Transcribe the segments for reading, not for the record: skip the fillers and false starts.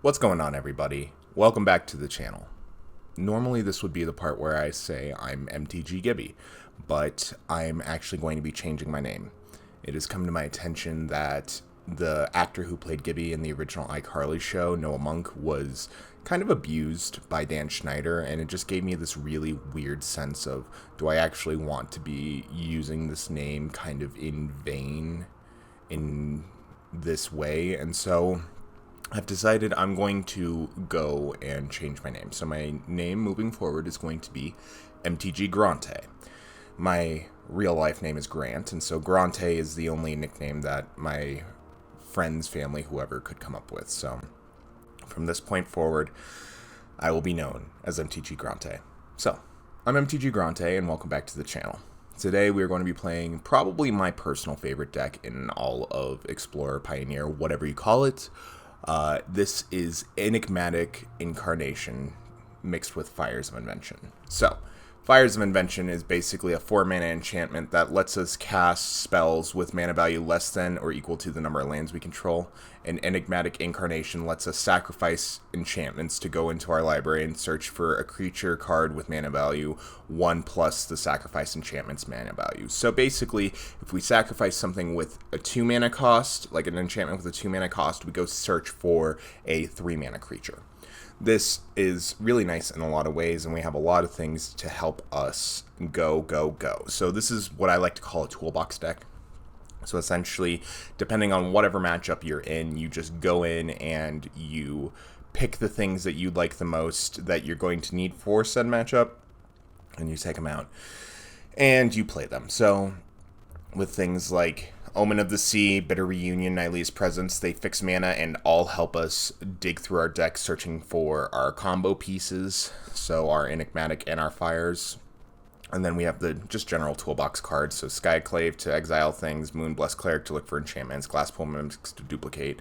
What's going on, everybody? Welcome back to the channel. Normally this would be the part where I say I'm MTG Gibby, but I'm actually going to be changing my name. It has come to my attention that the actor who played Gibby in the original iCarly show, Noah Monk, was kind of abused by Dan Schneider, and it just gave me this really weird sense of, do I actually want to be using this name kind of in vain in this way? And so I've decided I'm going to go and change my name. So my name moving forward is going to be MTG Grantè. My real life name is Grant, and so Grantè is the only nickname that my friends, family, whoever could come up with. So from this point forward, I will be known as MTG Grantè. So I'm MTG Grantè, and welcome back to the channel. Today we are going to be playing probably my personal favorite deck in all of Explorer, Pioneer, whatever you call it. This is Enigmatic Incarnation mixed with Fires of Invention. So, Fires of Invention is basically a 4-mana enchantment that lets us cast spells with mana value less than or equal to the number of lands we control. And Enigmatic Incarnation lets us sacrifice enchantments to go into our library and search for a creature card with mana value 1 plus the sacrifice enchantment's mana value. So basically, if we sacrifice something with a 2-mana cost, like an enchantment with a 2-mana cost, we go search for a 3-mana creature. This is really nice in a lot of ways, and we have a lot of things to help us go. So this is what I like to call a toolbox deck. So essentially, depending on whatever matchup you're in, you just go in and you pick the things that you like the most that you're going to need for said matchup, and you take them out, and you play them. So with things like Omen of the Sea, Bitter Reunion, Nylea's Presence, they fix mana and all help us dig through our deck searching for our combo pieces, so our Enigmatic and our Fires. And then we have the just general toolbox cards, so Skyclave to exile things, Moonblessed Cleric to look for enchantments, Glasspool Mimics to duplicate,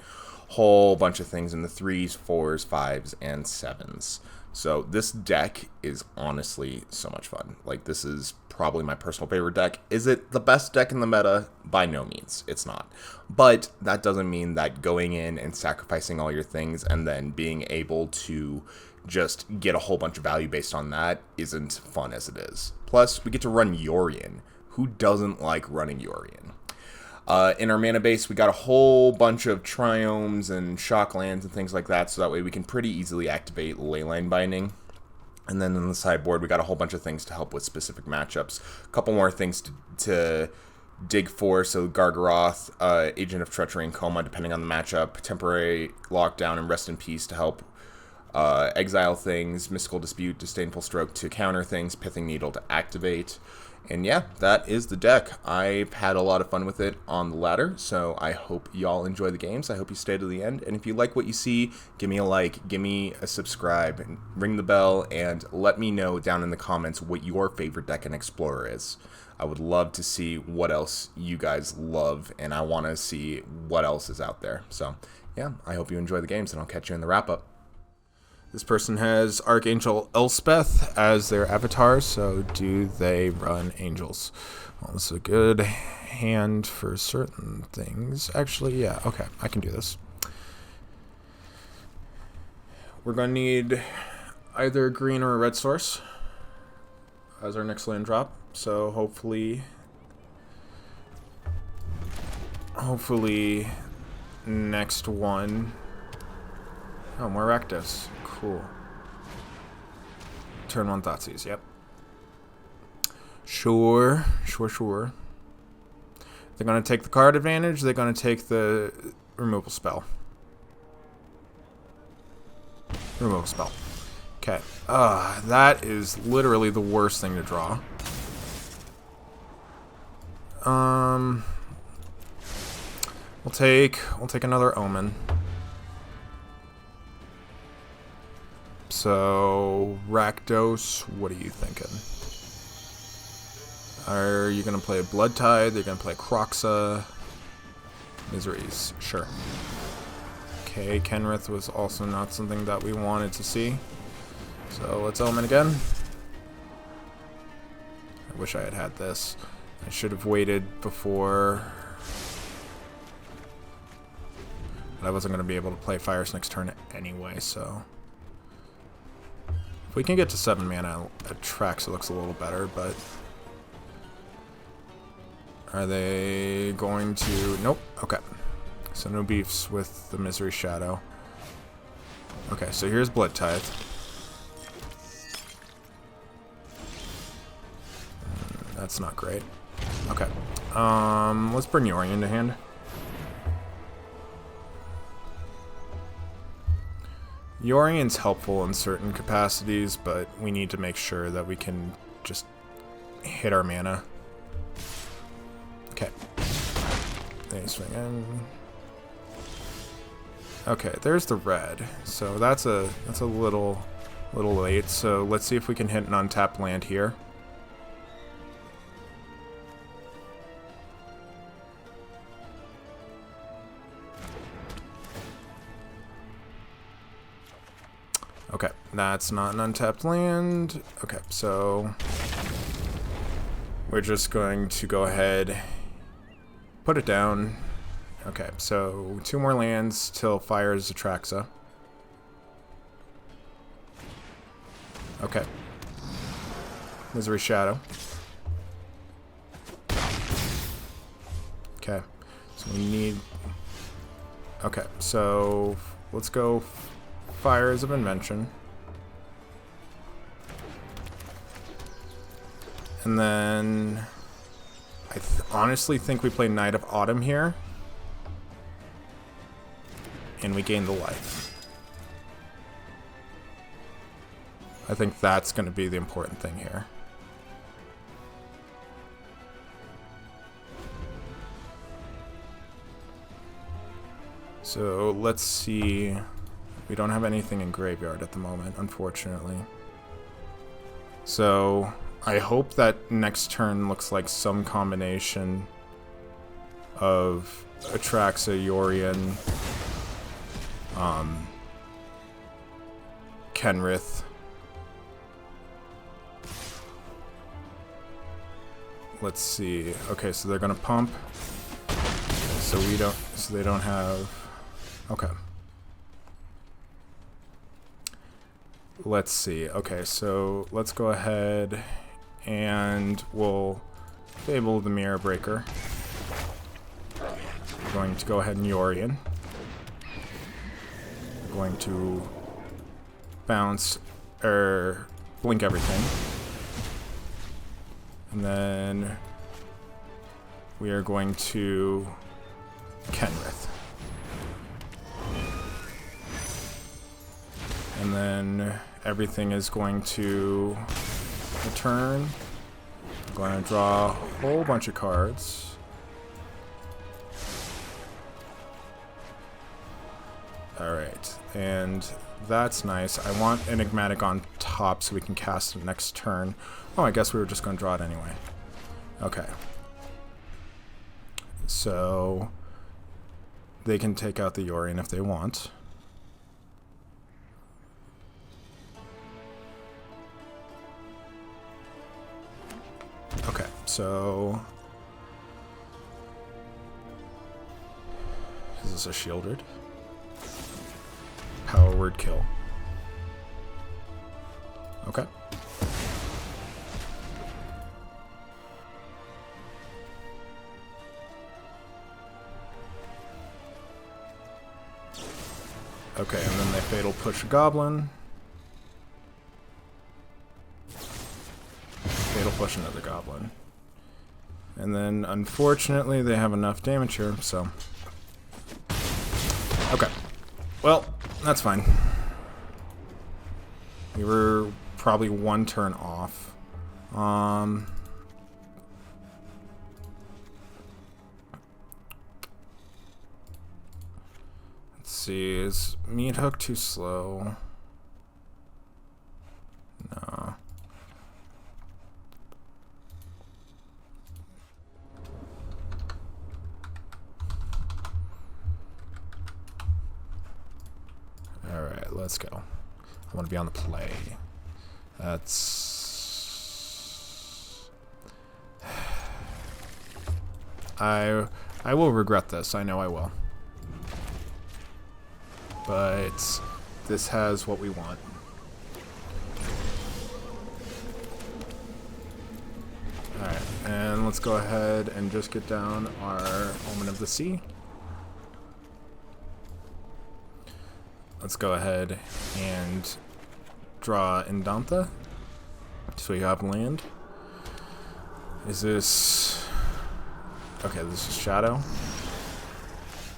whole bunch of things in the 3s, 4s, 5s, and 7s. So this deck is honestly so much fun. Like, this is probably my personal favorite deck. Is it the best deck in the meta? By no means, it's not. But that doesn't mean that going in and sacrificing all your things and then being able to just get a whole bunch of value based on that isn't fun as it is. Plus, we get to run Yorion. Who doesn't like running Yorion? In our mana base, we got a whole bunch of Triomes and Shock Lands and things like that, so that way we can pretty easily activate Leyline Binding. And then on the sideboard, we got a whole bunch of things to help with specific matchups. A couple more things to dig for, so Gargaroth, Agent of Treachery and Coma, depending on the matchup, Temporary Lockdown and Rest in Peace to help exile things, Mystical Dispute, Disdainful Stroke to counter things, Pithing Needle to activate. And yeah, that is the deck. I've had a lot of fun with it on the ladder, so I hope y'all enjoy the games. I hope you stay to the end. And if you like what you see, give me a like, give me a subscribe, and ring the bell, and let me know down in the comments what your favorite deck in Explorer is. I would love to see what else you guys love, and I want to see what else is out there. So yeah, I hope you enjoy the games, and I'll catch you in the wrap-up. This person has Archangel Elspeth as their avatar, so do they run angels? Well, this is a good hand for certain things. Actually, yeah, okay, I can do this. We're going to need either a green or a red source as our next land drop, so hopefully next one. Oh, more Rakdos. Cool. Turn 1 Thoughtseize, yep. Sure. They're going to take the card advantage, they're going to take the removal spell. Okay. That is literally the worst thing to draw. We'll take another Omen. So, Rakdos, what are you thinking? Are you going to play Blood Tide? They're going to play Kroxa. Miseries, sure. Okay, Kenrith was also not something that we wanted to see. So, let's Omen again. I wish I had this. I should have waited before But I wasn't going to be able to play Fires next turn anyway, so... If we can get to 7 mana, Atraxa looks a little better, but... Are they going to... Nope. Okay. So no beefs with the Misery Shadow. Okay, so here's Blood Tithe. That's not great. Okay. Let's bring Yorion to hand. Yorion's helpful in certain capacities, but we need to make sure that we can just hit our mana. Okay. Then swing in. Okay, there's the red. So that's a little late. So let's see if we can hit an untapped land here. Okay, that's not an untapped land. Okay, so we're just going to go ahead, put it down. Okay, so 2 more lands till Fires Atraxa. Okay. Misery Shadow. Okay, so we need... Okay, so let's go Fires of Invention. And then I honestly think we play Night of Autumn here. And we gain the life. I think that's going to be the important thing here. So let's see. We don't have anything in graveyard at the moment, unfortunately. So I hope that next turn looks like some combination of Atraxa, Yorion, Kenrith. Let's see. Okay, so they're gonna pump. So they don't have... Okay. Let's see. Okay, so let's go ahead and we'll Fable the Mirror Breaker. We're going to go ahead and Yorion. We're going to bounce, or blink everything. And then we are going to Kenrith. And then everything is going to return. I'm going to draw a whole bunch of cards. Alright, and that's nice. I want Enigmatic on top so we can cast it next turn. Oh, I guess we were just going to draw it anyway. Okay. So they can take out the Yorion if they want. Okay, so is this a shielded? Power word kill. Okay. Okay, and then they fatal push a goblin. Fatal push another goblin. And then, unfortunately, they have enough damage here, so... Okay. Well, that's fine. We were probably 1 turn off. Let's see, is Meat Hook too slow? No. Alright, let's go. I want to be on the play. That's... I will regret this. I know I will. but this has what we want. Alright, and let's go ahead and just get down our Omen of the Sea. Let's go ahead and draw Indantha, so we have land. Is this... okay, this is Shadow.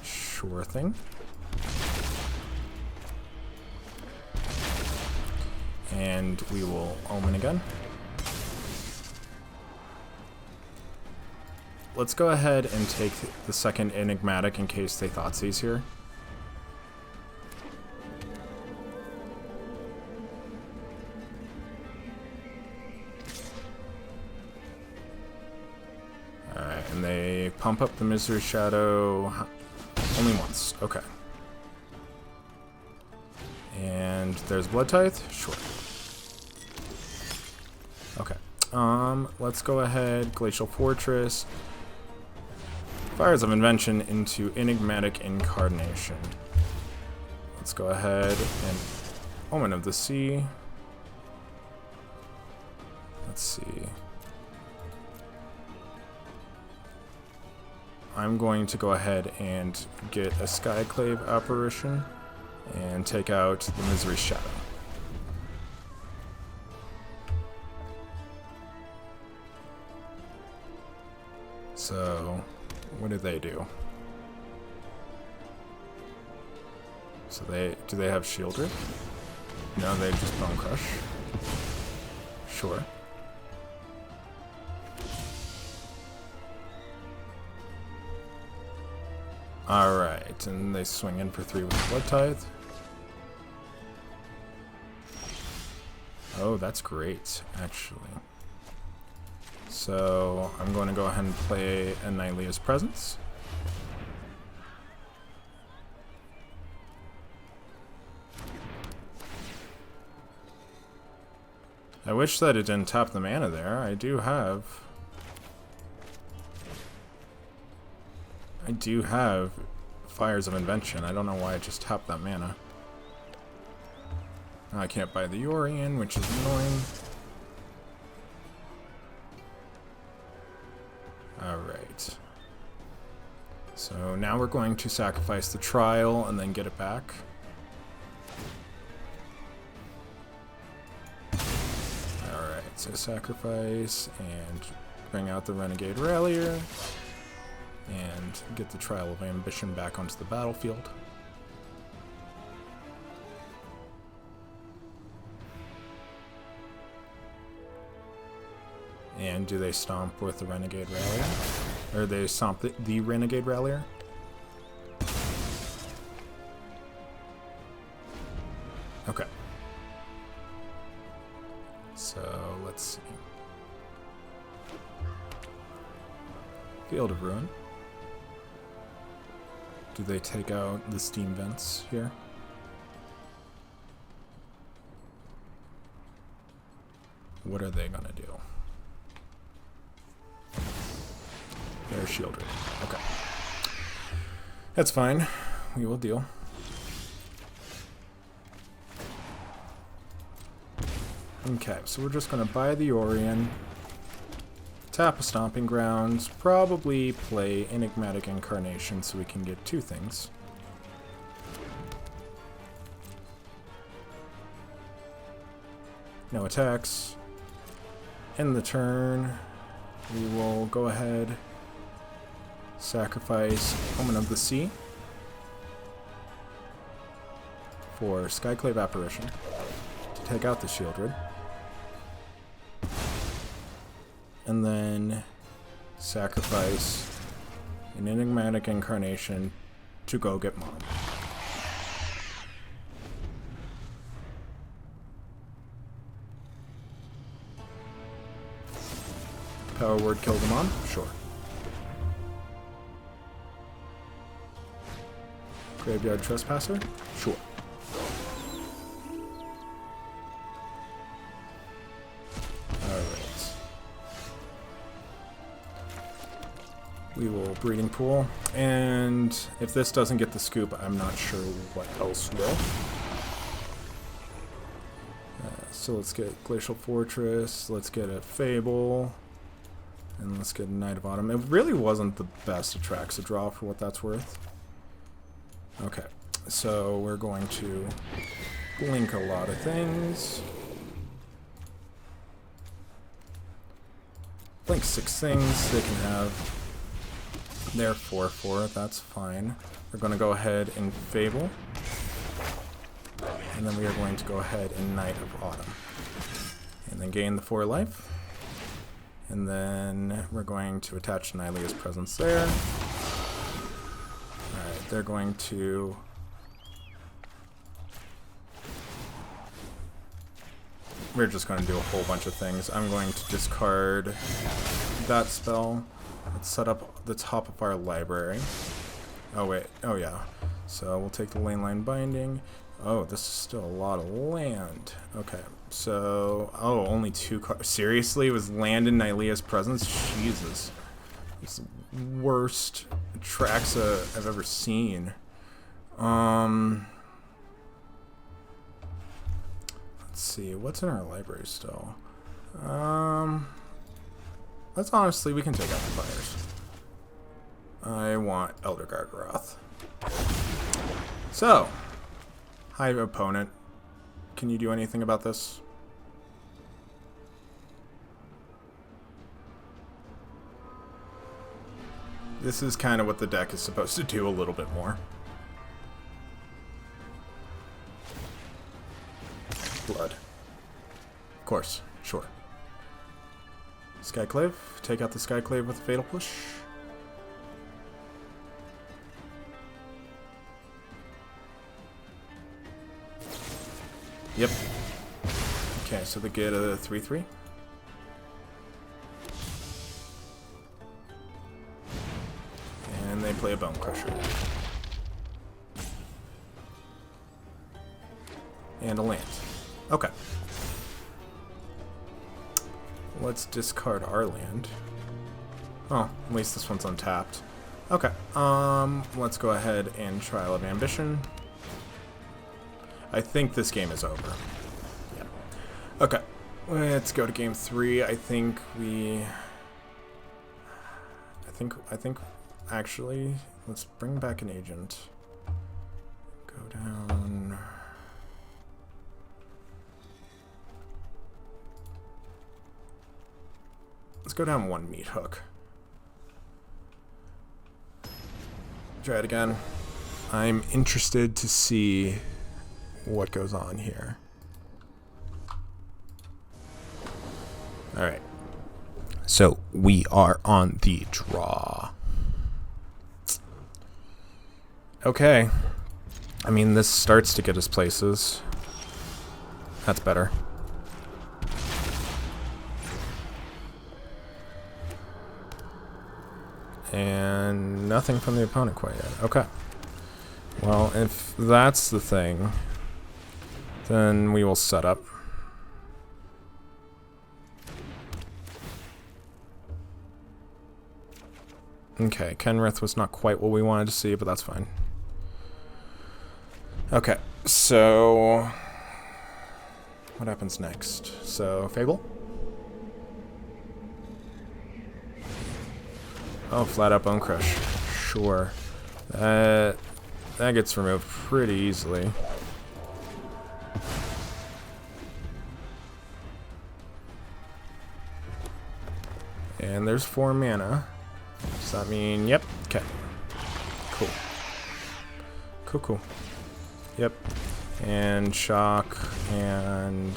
Sure thing. And we will Omen again. Let's go ahead and take the second Enigmatic in case they Thoughtseize here. Alright, and they pump up the Misery Shadow only once. Okay. And there's Blood Tithe? Sure. Okay. Let's go ahead, Glacial Fortress. Fires of Invention into Enigmatic Incarnation. Let's go ahead and Omen of the Sea. Let's see. I'm going to go ahead and get a Skyclave Apparition and take out the Misery Shadow. So, what do they do? So do they have Shielded? No, they just Bone Crush. Sure. Alright, and they swing in for 3 with Blood Tithe. Oh, that's great, actually. So, I'm going to go ahead and play Annihila's Presence. I wish that it didn't tap the mana there. I do have Fires of Invention. I don't know why I just tapped that mana. I can't buy the Yorion, which is annoying. Alright. So now we're going to sacrifice the Trial and then get it back. Alright, so sacrifice and bring out the Renegade Rallier and get the Trial of Ambition back onto the battlefield. And do they stomp with the Renegade Rallier? Or they stomp the Renegade Rallier? Okay. So, let's see. Field of Ruin. Do they take out the Steam Vents here? What are they gonna do? They're shielded. Okay. That's fine. We will deal. Okay, so we're just going to buy the Yorion, tap a Stomping Grounds, probably play Enigmatic Incarnation so we can get 2 things. No attacks. End the turn. We will go ahead, sacrifice Omen of the Sea for Skyclave Apparition to take out the Shieldred. And then sacrifice an Enigmatic Incarnation to go get Mom. Power Word kill them on? Sure. Graveyard Trespasser? Sure. Alright. We will breeding pool. And if this doesn't get the scoop, I'm not sure what else will. So let's get Glacial Fortress, let's get a Fable, and let's get Knight of Autumn. It really wasn't the best Atraxa draw for what that's worth. Okay, so we're going to blink a lot of things. Blink 6 things, they can have their 4/4, that's fine. We're going to go ahead and Fable. And then we are going to go ahead and Knight of Autumn. And then gain the 4 life. And then we're going to attach Nylea's presence there. Alright, they're going to... We're just going to do a whole bunch of things. I'm going to discard that spell. Let's set up the top of our library. Oh wait, oh yeah. So we'll take the lane line binding. Oh, this is still a lot of land. Okay, so... Oh, only 2 cards. Seriously? It was land in Nylea's presence? Jesus. It's the worst Atraxa I've ever seen. Let's see, what's in our library still? Let's honestly, we can take out the fires. I want Elder Gargaroth. So... Hi, opponent. Can you do anything about this? This is kind of what the deck is supposed to do a little bit more. Blood. Of course, sure. Skyclave. Take out the Skyclave with a Fatal Push. Yep. Okay, so they get a 3/3. And they play a Bone Crusher. And a land. Okay. Let's discard our land. Oh, at least this one's untapped. Okay. Let's go ahead and Trial of Ambition. I think this game is over. Yeah. Okay. Let's go to game 3. I think actually, let's bring back an agent. Go down. Let's go down 1 meat hook. Try it again. I'm interested to see what goes on here. Alright. So we are on the draw. Okay. I mean, this starts to get us places. That's better. And nothing from the opponent quite yet. Okay. Well, if that's the thing, then we will set up. Okay, Kenrith was not quite what we wanted to see, but that's fine. Okay, so what happens next? So, Fable? Oh, flat out Bone Crush. Sure. That gets removed pretty easily. And there's 4 mana. Does that mean... Yep. Okay. Cool. Cool, cool. Yep. And Shock and...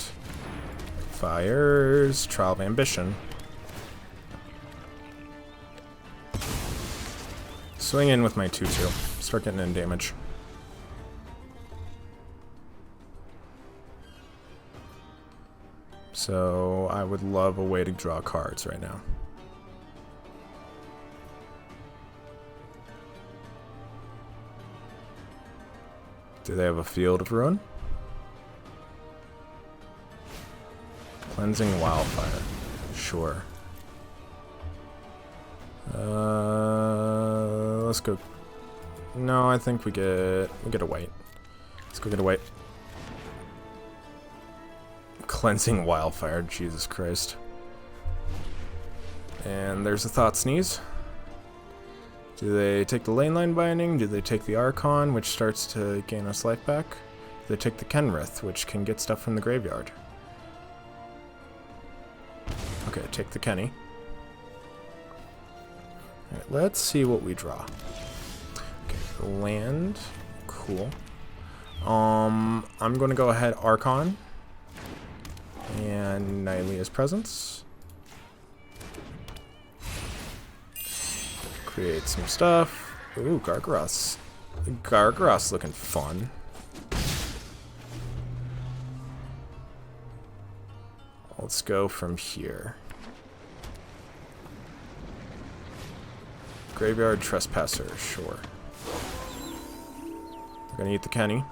Fires. Trial of Ambition. Swing in with my 2/2. Start getting in damage. So I would love a way to draw cards right now. Do they have a Field of Ruin? Cleansing Wildfire. Sure. Let's go. No, I think we get a white. Let's go get a white. Cleansing Wildfire, Jesus Christ. And there's a Thought Sneeze. Do they take the Lane Line Binding? Do they take the Archon, which starts to gain us life back? Do they take the Kenrith, which can get stuff from the graveyard? Okay, take the Kenny. Alright, let's see what we draw. Okay, land. Cool. I'm going to go ahead Archon. And Nylea's Presence. Create some stuff. Ooh, Gargaroth. Gargaroth's looking fun. Let's go from here. Graveyard Trespasser, sure. We're gonna eat the Kenny.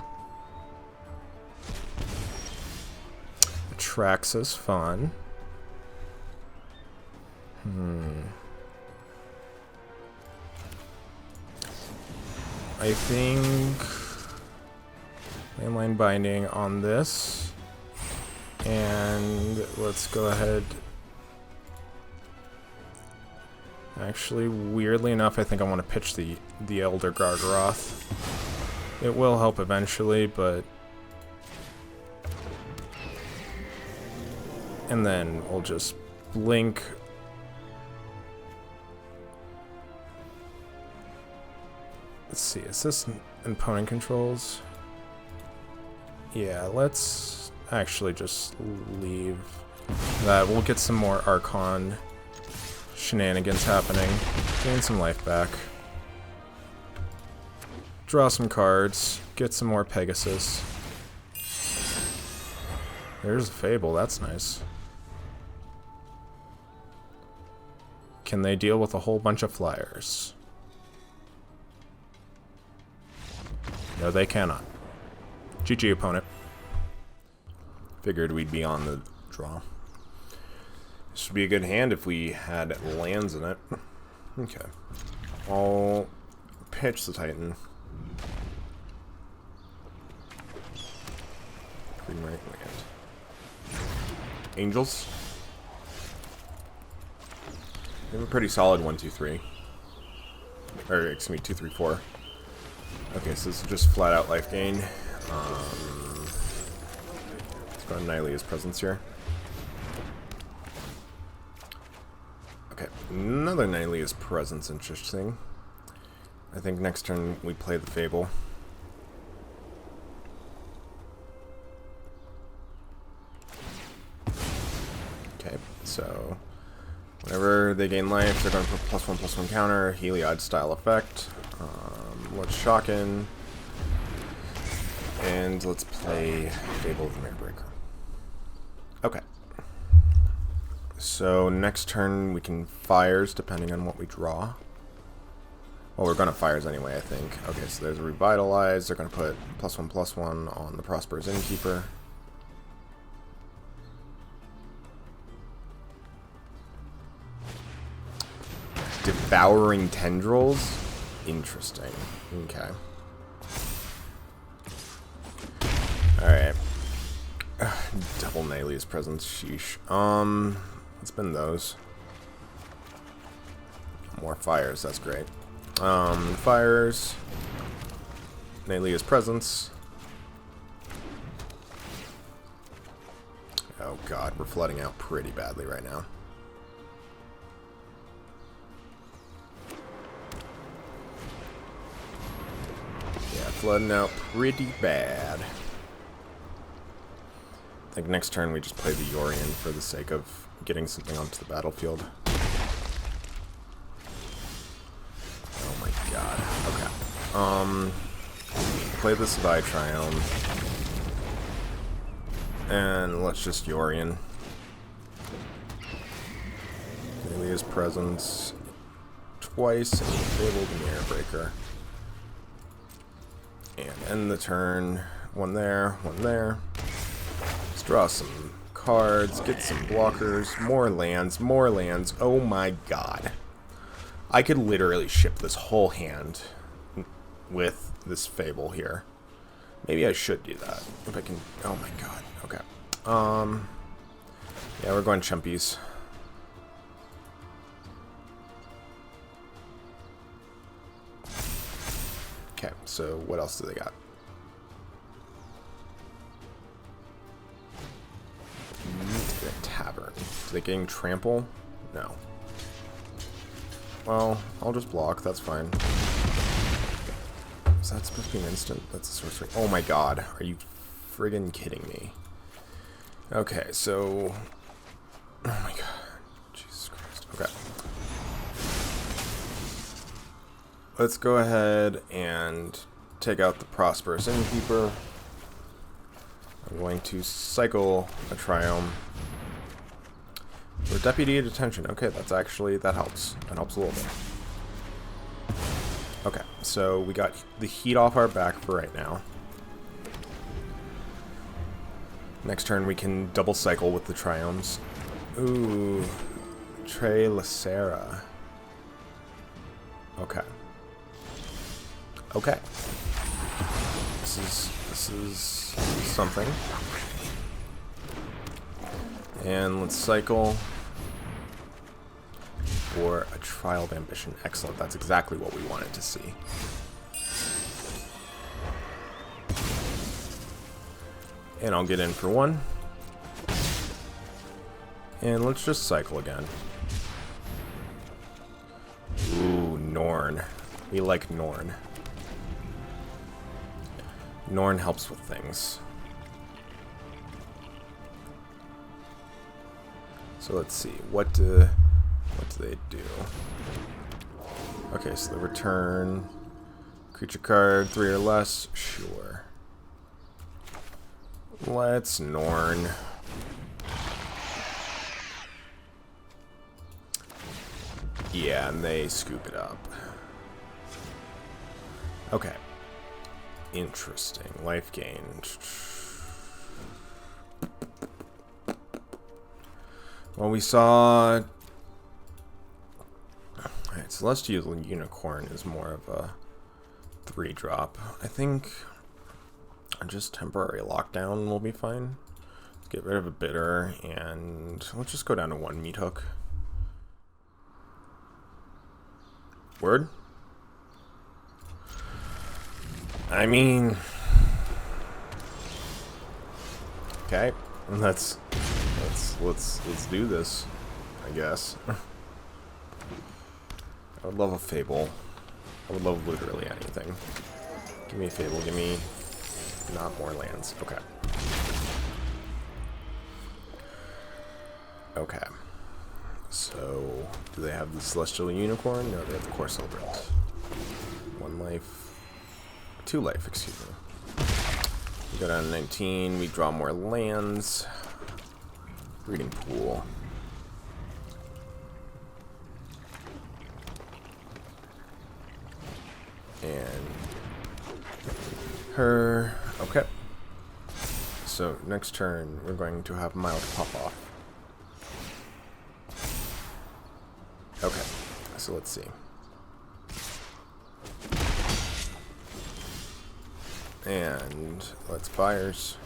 Atraxas, fun. I think Mainline Binding on this. And let's go ahead. Actually, weirdly enough, I think I want to pitch the Elder Gargaroth. It will help eventually, but... And then we'll just blink. Let's see, is this opponent controls? Yeah, let's actually just leave that. We'll get some more Archon shenanigans happening. Gain some life back. Draw some cards. Get some more Pegasus. There's a Fable, that's nice. Can they deal with a whole bunch of flyers? No, they cannot. GG, opponent. Figured we'd be on the draw. This would be a good hand if we had lands in it. Okay. I'll pitch the Titan. Green right land. Angels. We have a pretty solid 1, 2, 3. Or, excuse me, 2, 3, 4. Okay, so this is just flat out life gain. Let's go to Nylea's Presence here. Okay, another Nylea's Presence, interesting. I think next turn we play the Fable. Okay, so whenever they gain life, they're going to put +1/+1 counter, Heliod style effect. Let's shock in. And let's play Fable of the Marebreaker. Okay. So next turn we can fires depending on what we draw. Well, we're going to fires anyway, I think. Okay, so there's a Revitalize. They're going to put +1/+1 on the Prosperous Innkeeper. Devouring Tendrils? Interesting. Okay. Alright. Double Nylea's Presence. Sheesh. Let's spin those. More fires. That's great. Fires. Nylea's Presence. Oh god, we're flooding out pretty badly right now. Flooding out pretty bad. I think next turn we just play the Yorion for the sake of getting something onto the battlefield. Oh my god. Okay. Play this Vitriome. And let's just Yorion. Nylea's Presence twice and Fable the Marebreaker. And end the turn. One there, one there. Let's draw some cards, get some blockers, more lands, more lands. Oh my god. I could literally ship this whole hand with this Fable here. Maybe I should do that. If I can... Oh my god. Okay. Yeah, we're going chumpies. Okay, so what else do they got? Tavern. Is they getting trample? No. Well, I'll just block. That's fine. Is that supposed to be an instant? That's a sorcery. Oh my god. Are you friggin' kidding me? Okay, so... Oh my god. Jesus Christ. Okay. Let's go ahead and take out the Prosperous Innkeeper. I'm going to cycle a Triome. Or Deputy of Detention. Okay, that's actually... That helps. That helps a little bit. Okay, so we got the heat off our back for right now. Next turn we can double cycle with the Triomes. Ooh, Tre Lacera. Okay. Okay. This is something. And let's cycle for a Trial of Ambition. Excellent. That's exactly what we wanted to see. And I'll get in for one. And let's just cycle again. Ooh, Norn. We like Norn. Norn helps with things. So let's see. What do they do? Okay, so the return creature card 3 or less. Sure. Let's Norn. Yeah, and they scoop it up. Okay. Interesting. Life gain. Well, we saw... Alright, Celestial Unicorn is more of a 3-drop. I think just temporary lockdown will be fine. Let's get rid of a bitter, and let's just go down to 1 meat hook. Word? I mean... Okay, let's do this, I guess. I would love a Fable. I would love literally anything. Give me a Fable, give me not more lands. Okay. Okay. So, do they have the Celestial Unicorn? No, they have the Core Celebrant. 1 life. 2 life, excuse me. We go down to 19, we draw more lands. Breeding Pool. And her. Okay. So next turn we're going to have Mild pop off. Okay. So let's see. And let's Fires.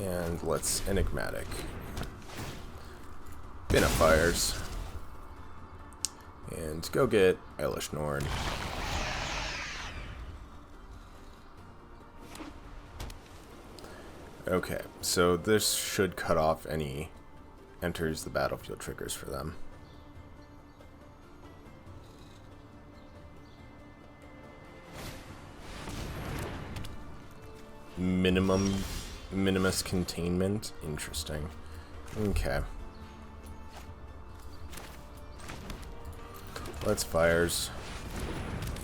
And let's Enigmatic. Bin of Fires. And go get Eilish Norn. Okay, so this should cut off any enters the battlefield triggers for them. Minimus containment. Interesting. Okay. Let's Fires.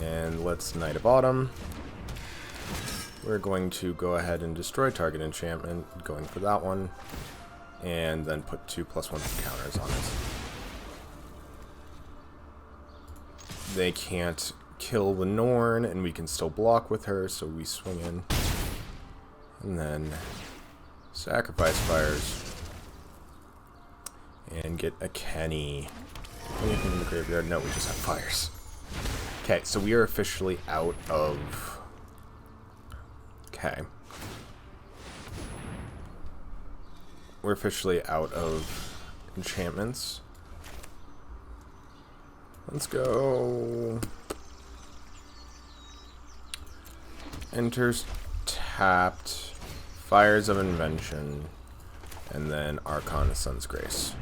And let's Knight of Autumn. We're going to go ahead and destroy target enchantment, going for that one, and then put 2+1 counters on it. They can't kill the Norn, and we can still block with her, so we swing in. And then sacrifice Fires. And get a Kenny. Anything in the graveyard? No, we just have fires. Okay, so we are officially out of... Okay. We're officially out of enchantments. Let's go. Enters tapped. Fires of Invention. And then Arcana Sun's Grace.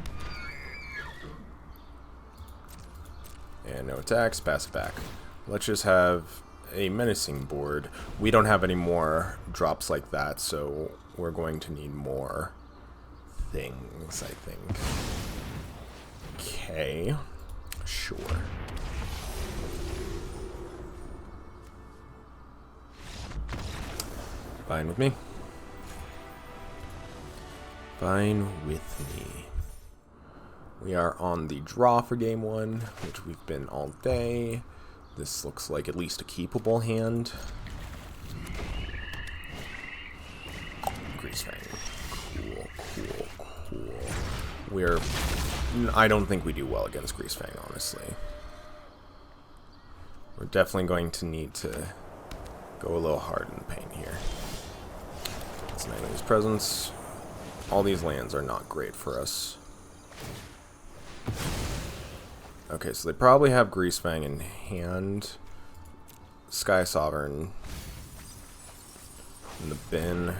And no attacks, pass it back. Let's just have a menacing board. We don't have any more drops like that, so we're going to need more things, I think. Okay. Sure. Fine with me. Fine with me. We are on the draw for game 1, which we've been all day. This looks like at least a keepable hand. Greasefang. Cool. I don't think we do well against Greasefang, honestly. We're definitely going to need to go a little hard in the paint here. It's Nightwing's Presence. All these lands are not great for us. Okay, so they probably have Greasefang in hand. Sky Sovereign in the bin.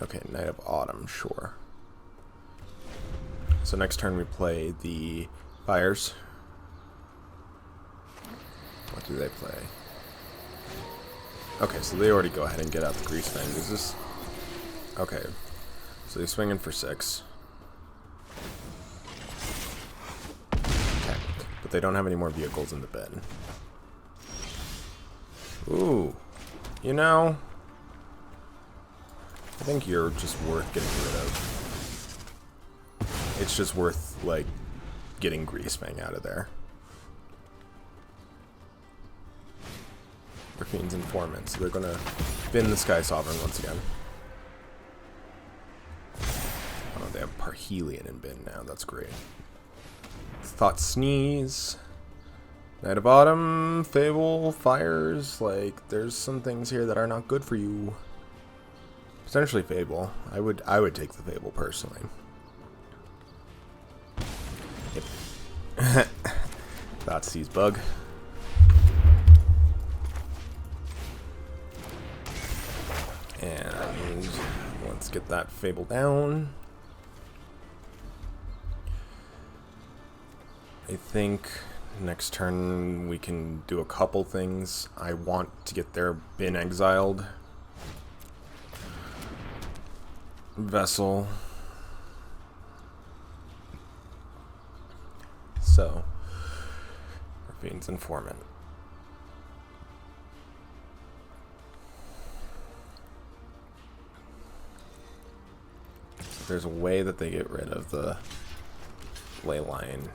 Okay, Night of Autumn, sure. So next turn we play the Fires. What do they play? Okay, so they already go ahead and get out the Greasefang. Is this... Okay, so they're swinging for 6. But they don't have any more vehicles in the bin. Ooh. You know, I think you're just worth getting rid of. It's just worth, like, getting Greasefang out of there. Raffine's Informant, so they're gonna bin the Sky Sovereign once again. Oh, they have Parhelion in bin now, that's great. Thought Sneeze, Night of Autumn, Fable, Fires, like, there's some things here that are not good for you. Potentially Fable. I would take the Fable personally. Yep. Thought Seize Bug. And let's get that Fable down. I think next turn we can do a couple things. I want to get their bin exiled. Vessel. So, Raffine's Informant. There's a way that they get rid of the ley line.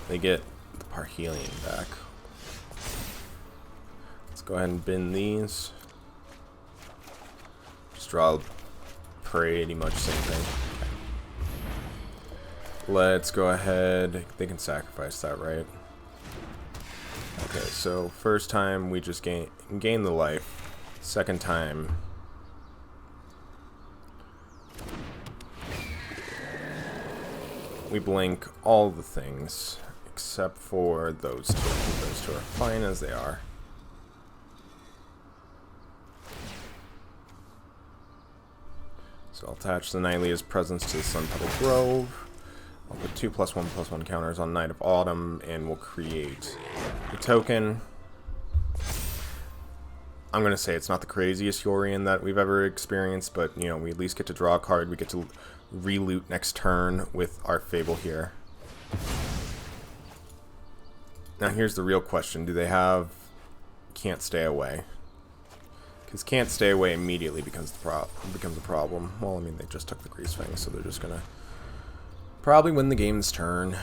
They get the Parhelion back. Let's go ahead and bin these. Just draw pretty much the same thing. Okay. Let's go ahead. They can sacrifice that, right? Okay, so first time we just gain the life. Second time, we blink all the things except for those two. Those two are fine as they are. So I'll attach the Nylea's Presence to the Sun Petal Grove. I'll put 2+1/+1 counters on Night of Autumn, and we'll create a token. I'm going to say it's not the craziest Yorion that we've ever experienced, but, you know, we at least get to draw a card. We get to re-loot next turn with our Fable here. Now here's the real question. Do they have Can't Stay Away? Because Can't Stay Away immediately becomes a problem. Well, I mean, they just took the Greasefang, so they're just going to probably win the game this turn.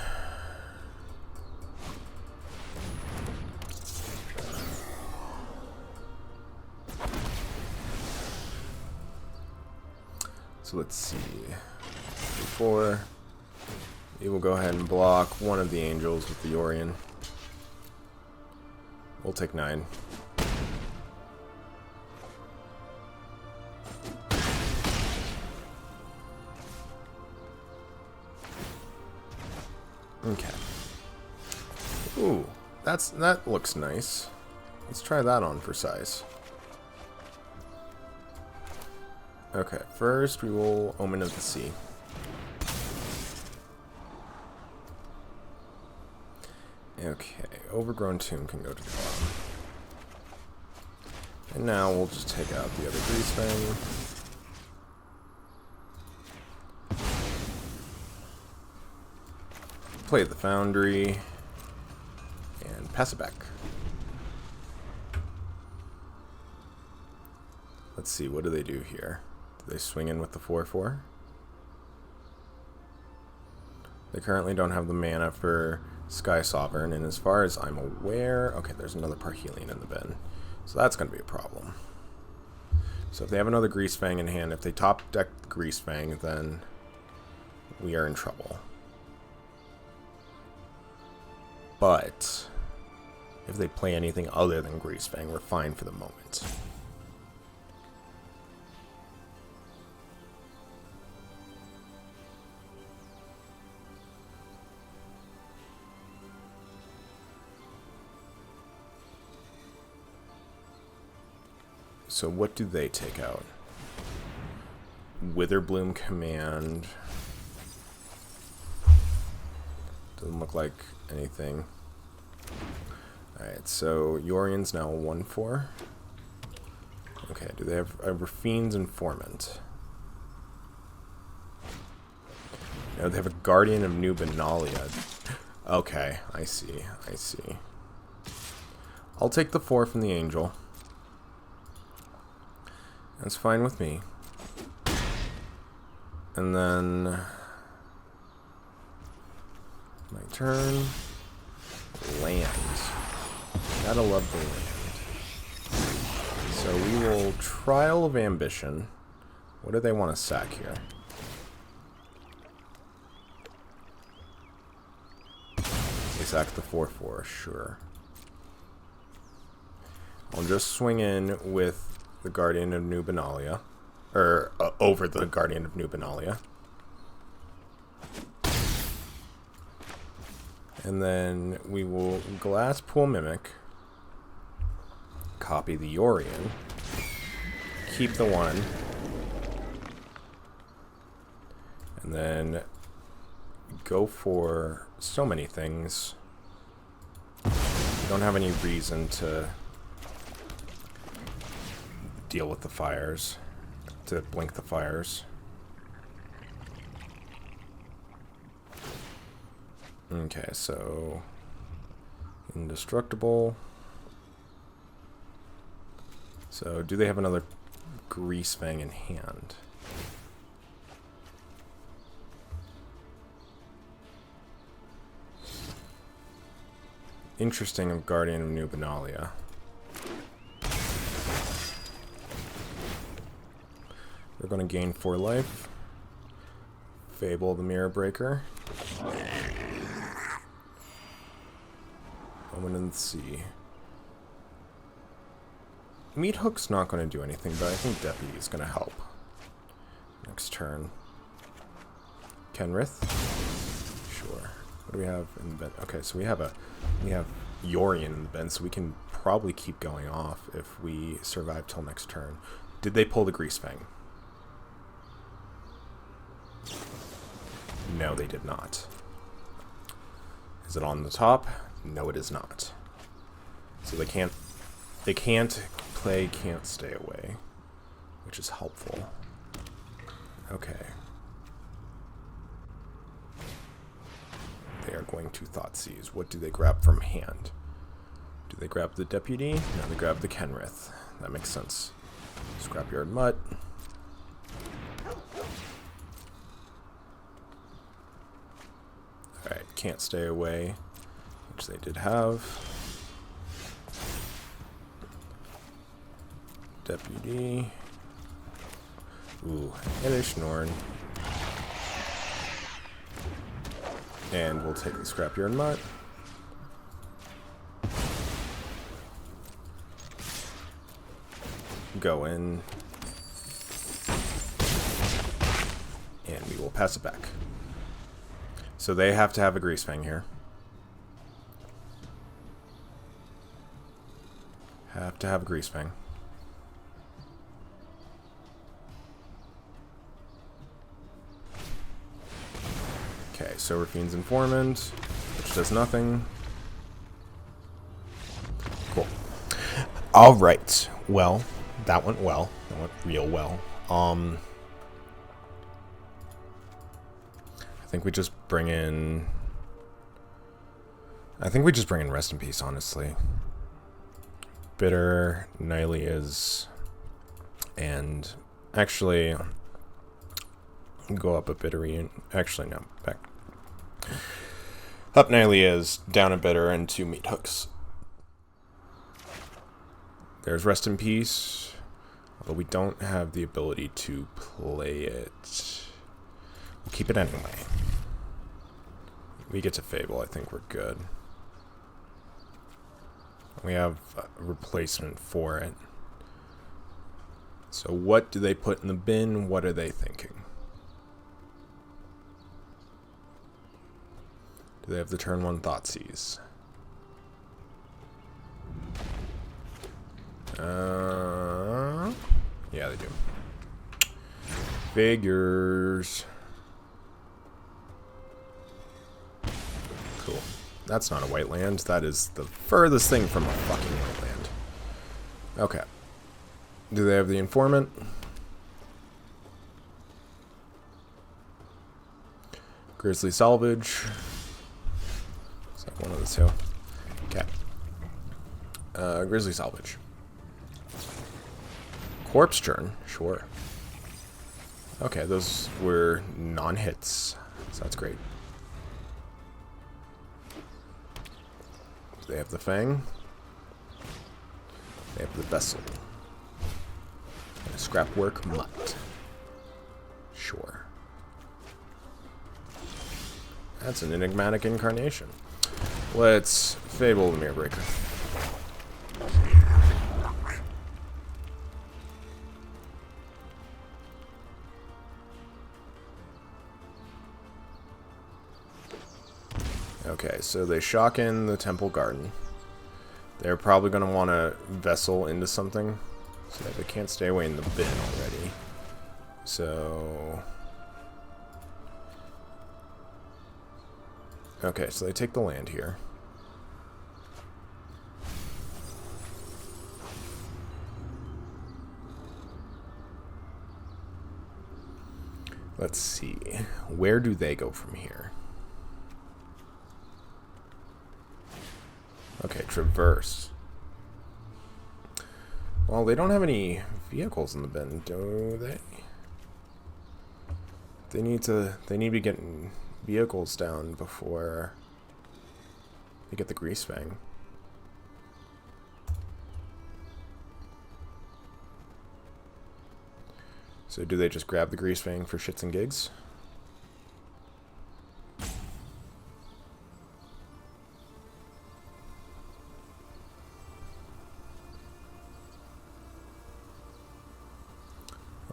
So let's see. 4. We will go ahead and block one of the angels with the Yorion. We'll take 9. Okay. Ooh, that looks nice. Let's try that on for size. Okay, first we will Omen of the Sea. Okay, Overgrown Tomb can go to the bottom. And now we'll just take out the other Grease Fang. Play the Foundry. And pass it back. Let's see, what do they do here? Do they swing in with the 4/4? They currently don't have the mana for Sky Sovereign, and as far as I'm aware... Okay, there's another Parhelion in the bin. So that's going to be a problem. So if they have another Grease Fang in hand, if they top deck Grease Fang, then we are in trouble. But if they play anything other than Grease Fang, we're fine for the moment. So what do they take out? Witherbloom Command. Doesn't look like anything. Alright, so Yorion's now a 1/4. Okay, do they have a Rafine's Informant? No, they have a Guardian of New Benalia. Okay, I see, I see. I'll take the 4 from the Angel. That's fine with me. And then my turn. Land. Gotta love the land. So we will Trial of Ambition. What do they want to sack here? They sack the 4/4, sure. I'll just swing in with the Guardian of New Benalia. Or, over the Guardian of New Benalia. And then we will Glasspool Mimic. Copy the Yorion. Keep the 1. And then go for so many things. We don't have any reason to deal with the fires, to blink the fires. Okay, so indestructible. So do they have another Grease Fang in hand? Interesting of Guardian of New Benalia. We're going to gain 4 life. Fable the Mirror Breaker. Omen in the Sea. Meat Hook's not going to do anything, but I think Deputy is going to help. Next turn. Kenrith. Sure. What do we have in the bin? Okay, so we have Yorion in the bin, so we can probably keep going off if we survive till next turn. Did they pull the Grease Fang? No, they did not. Is it on the top? No, it is not. So they can't play Can't Stay Away, which is helpful. Okay. They are going to Thoughtseize. What do they grab from hand? Do they grab the Deputy? No, they grab the Kenrith. That makes sense. Scrapyard Mutt. Alright, Can't Stay Away, which they did have. Deputy. Ooh, Elish Norn. And we'll take the Scrapyard Mutt. Go in. And we will pass it back. So they have to have a Greasefang here. Have to have a Greasefang. Okay, so Rafine's Informant, which does nothing. Cool. Alright. Well, that went well. That went real well. I think we just bring in... Rest in Peace, honestly. Bitter, Nylea's, and actually go up a Bitter. Actually, no, back. Up Nylea's, down a Bitter, and 2 Meat Hooks. There's Rest in Peace, although we don't have the ability to play it. We'll keep it anyway. We get to Fable, I think we're good. We have a replacement for it. So what do they put in the bin? What are they thinking? Do they have the turn 1 Thoughtseize? Yeah, they do. Figures. Cool. That's not a white land. That is the furthest thing from a fucking white land. Okay. Do they have the Informant? Grizzly Salvage. Is that one of the two? Okay. Grizzly Salvage. Corpse Churn? Sure. Okay, those were non-hits. So that's great. They have the Fang. They have the Vessel. And a Scrapwork Mutt. Sure. That's an Enigmatic Incarnation. Let's Fable the Mirror Breaker. Okay, so they shock in the Temple Garden. They're probably going to want to Vessel into something, so that they can't stay away in the bin already. So... okay, so they take the land here. Let's see. Where do they go from here? Okay, traverse. Well, they don't have any vehicles in the bin, do they? They need to be getting vehicles down before they get the Greasefang. So do they just grab the Greasefang for shits and gigs?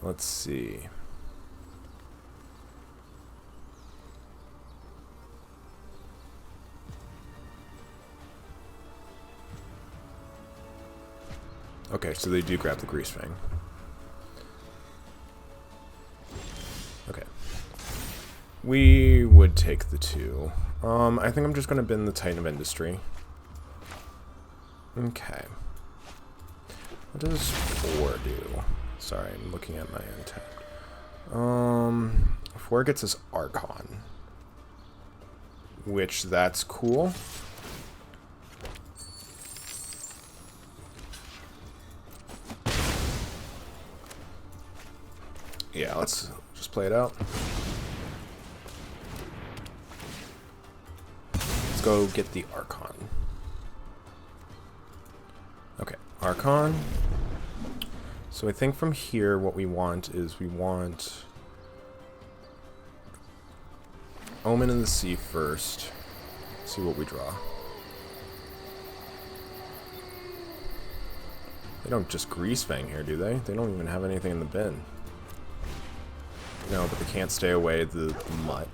Let's see. Okay, so they do grab the Greasefang. Okay. We would take the 2. I think I'm just going to bin the Titan of Industry. Okay. What does 4 do? Sorry, I'm looking at my untapped. 4 gets us Archon. Which, that's cool. Yeah, let's just play it out. Let's go get the Archon. Okay, Archon. So I think from here what we want is we want Omen in the Sea first. See what we draw. They don't just Grease Fang here, do they? They don't even have anything in the bin. No, but they can't stay away the mutt.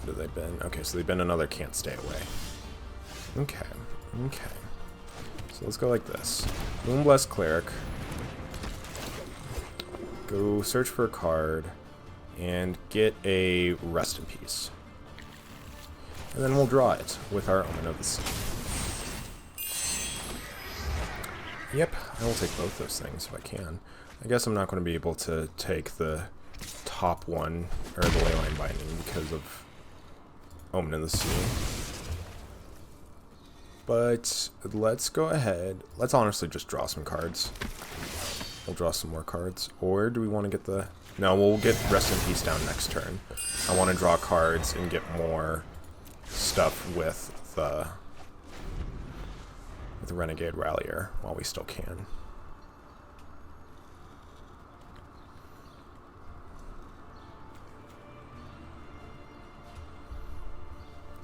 What do they bin? Okay, so they bin another can't stay away. Okay, okay. So let's go like this. Moonblessed Cleric. Go search for a card. And get a Rest in Peace. And then we'll draw it with our Omen of the Sea. Yep, I will take both those things if I can. I guess I'm not going to be able to take the top one, or the Leyline Binding, because of Omen in the Sea. But let's go ahead. Let's honestly just draw some cards. We'll draw some more cards. Or do we want to get the... No, we'll get Rest in Peace down next turn. I want to draw cards and get more stuff with the Renegade Rallier while we still can.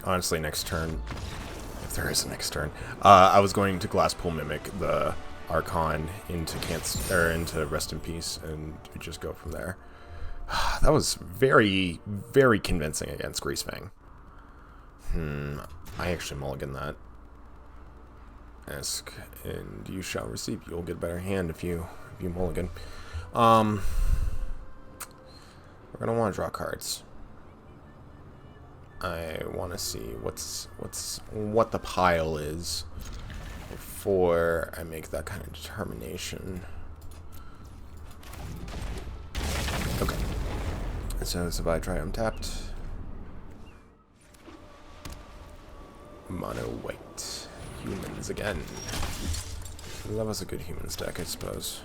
Honestly, next turn, if there is a next turn, I was going to Glasspool Mimic the Archon into into Rest in Peace and just go from there. That was very, very convincing against Greasefang. I actually mulligan that. Ask and you shall receive. You'll get a better hand if you mulligan. We're gonna want to draw cards. I want to see what the pile is before I make that kind of determination. Okay. So if I try untapped, mono white. Humans again. That was a good humans deck, I suppose.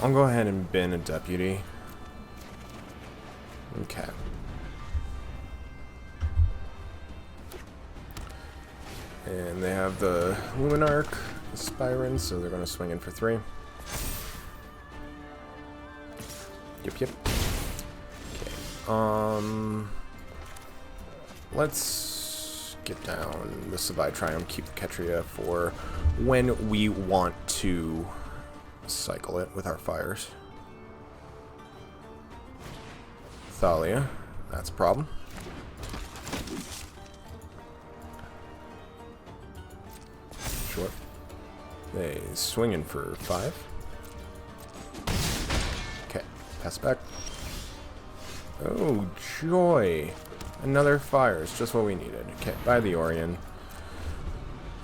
I'll go ahead and bin a deputy. Okay. And they have the Luminarch, the Spirens, so they're going to swing in for 3. Yep. Okay. Let's get down the Savai Triumph, keep the Ketria for when we want to cycle it with our fires. Thalia, that's a problem. Sure. They swinging for 5. Okay, pass back. Oh, joy. Another fire is just what we needed. Okay, by the Orion.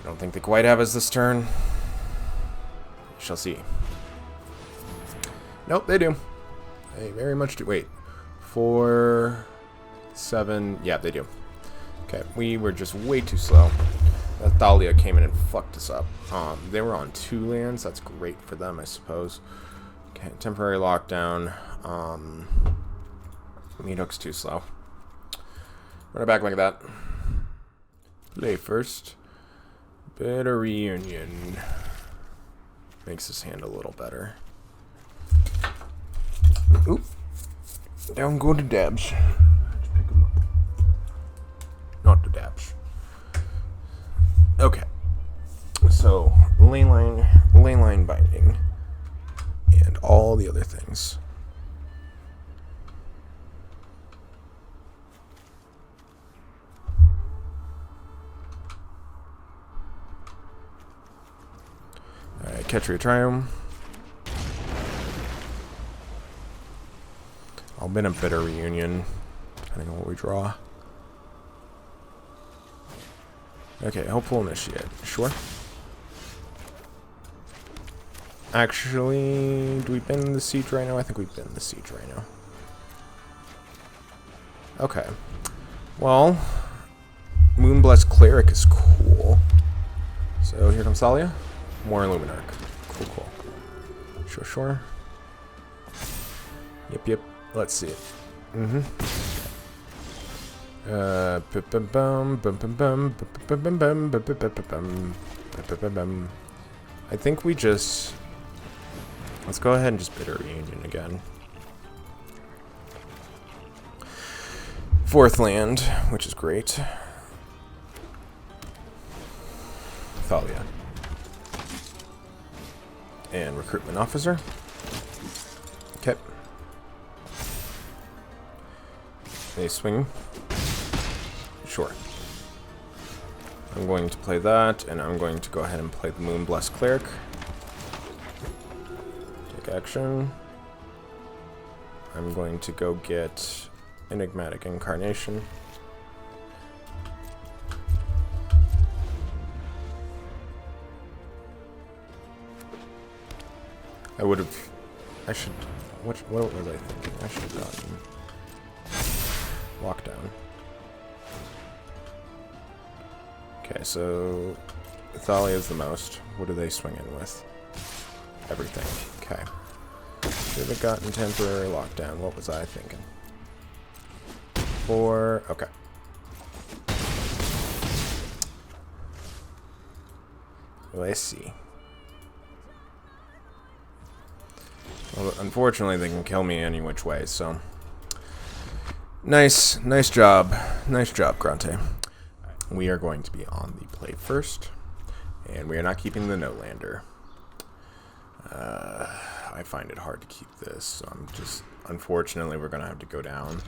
I don't think they quite have us this turn. We shall see. Nope, they do. They very much do. Wait. 4, 7. Yeah, they do. Okay, we were just way too slow. That Thalia came in and fucked us up. They were on 2 lands. That's great for them, I suppose. Okay, temporary lockdown. Meat Hook's too slow. Run it back like that. Play first. Better reunion. Makes his hand a little better. Oop. Down go to Dabs. Let's pick him up. Not the Dabs. Okay. So, leyline binding. And all the other things. Alright, Ketria Triumph. I'll bin a Bitter Reunion, depending on what we draw. Okay, Hopeful Initiate. Sure. Actually, do we bin the Siege Rhino? I think we bin the Siege Rhino. Okay. Well, Moonblessed Cleric is cool. So here comes Thalia. More Luminarch. Cool. Sure. Yep. Let's see it. I think we just Let's go ahead and just bid our reunion again. 4th land, which is great. Thalia. And recruitment officer. Okay. They swing. Sure. I'm going to play that, and I'm going to go ahead and play the Moonblessed Cleric. Take action. I'm going to go get Enigmatic Incarnation. I would have... I should... What was I thinking? I should have gotten... Lockdown. Okay, so... Thalia is the most. What do they swing in with? Everything. Okay. Should have gotten temporary lockdown. What was I thinking? 4... Okay. Let's see. Well, unfortunately, they can kill me any which way, so... Nice job. Nice job, Grantè. We are going to be on the play first, and we are not keeping the no-lander. I find it hard to keep this, so I'm just... Unfortunately, we're going to have to go down.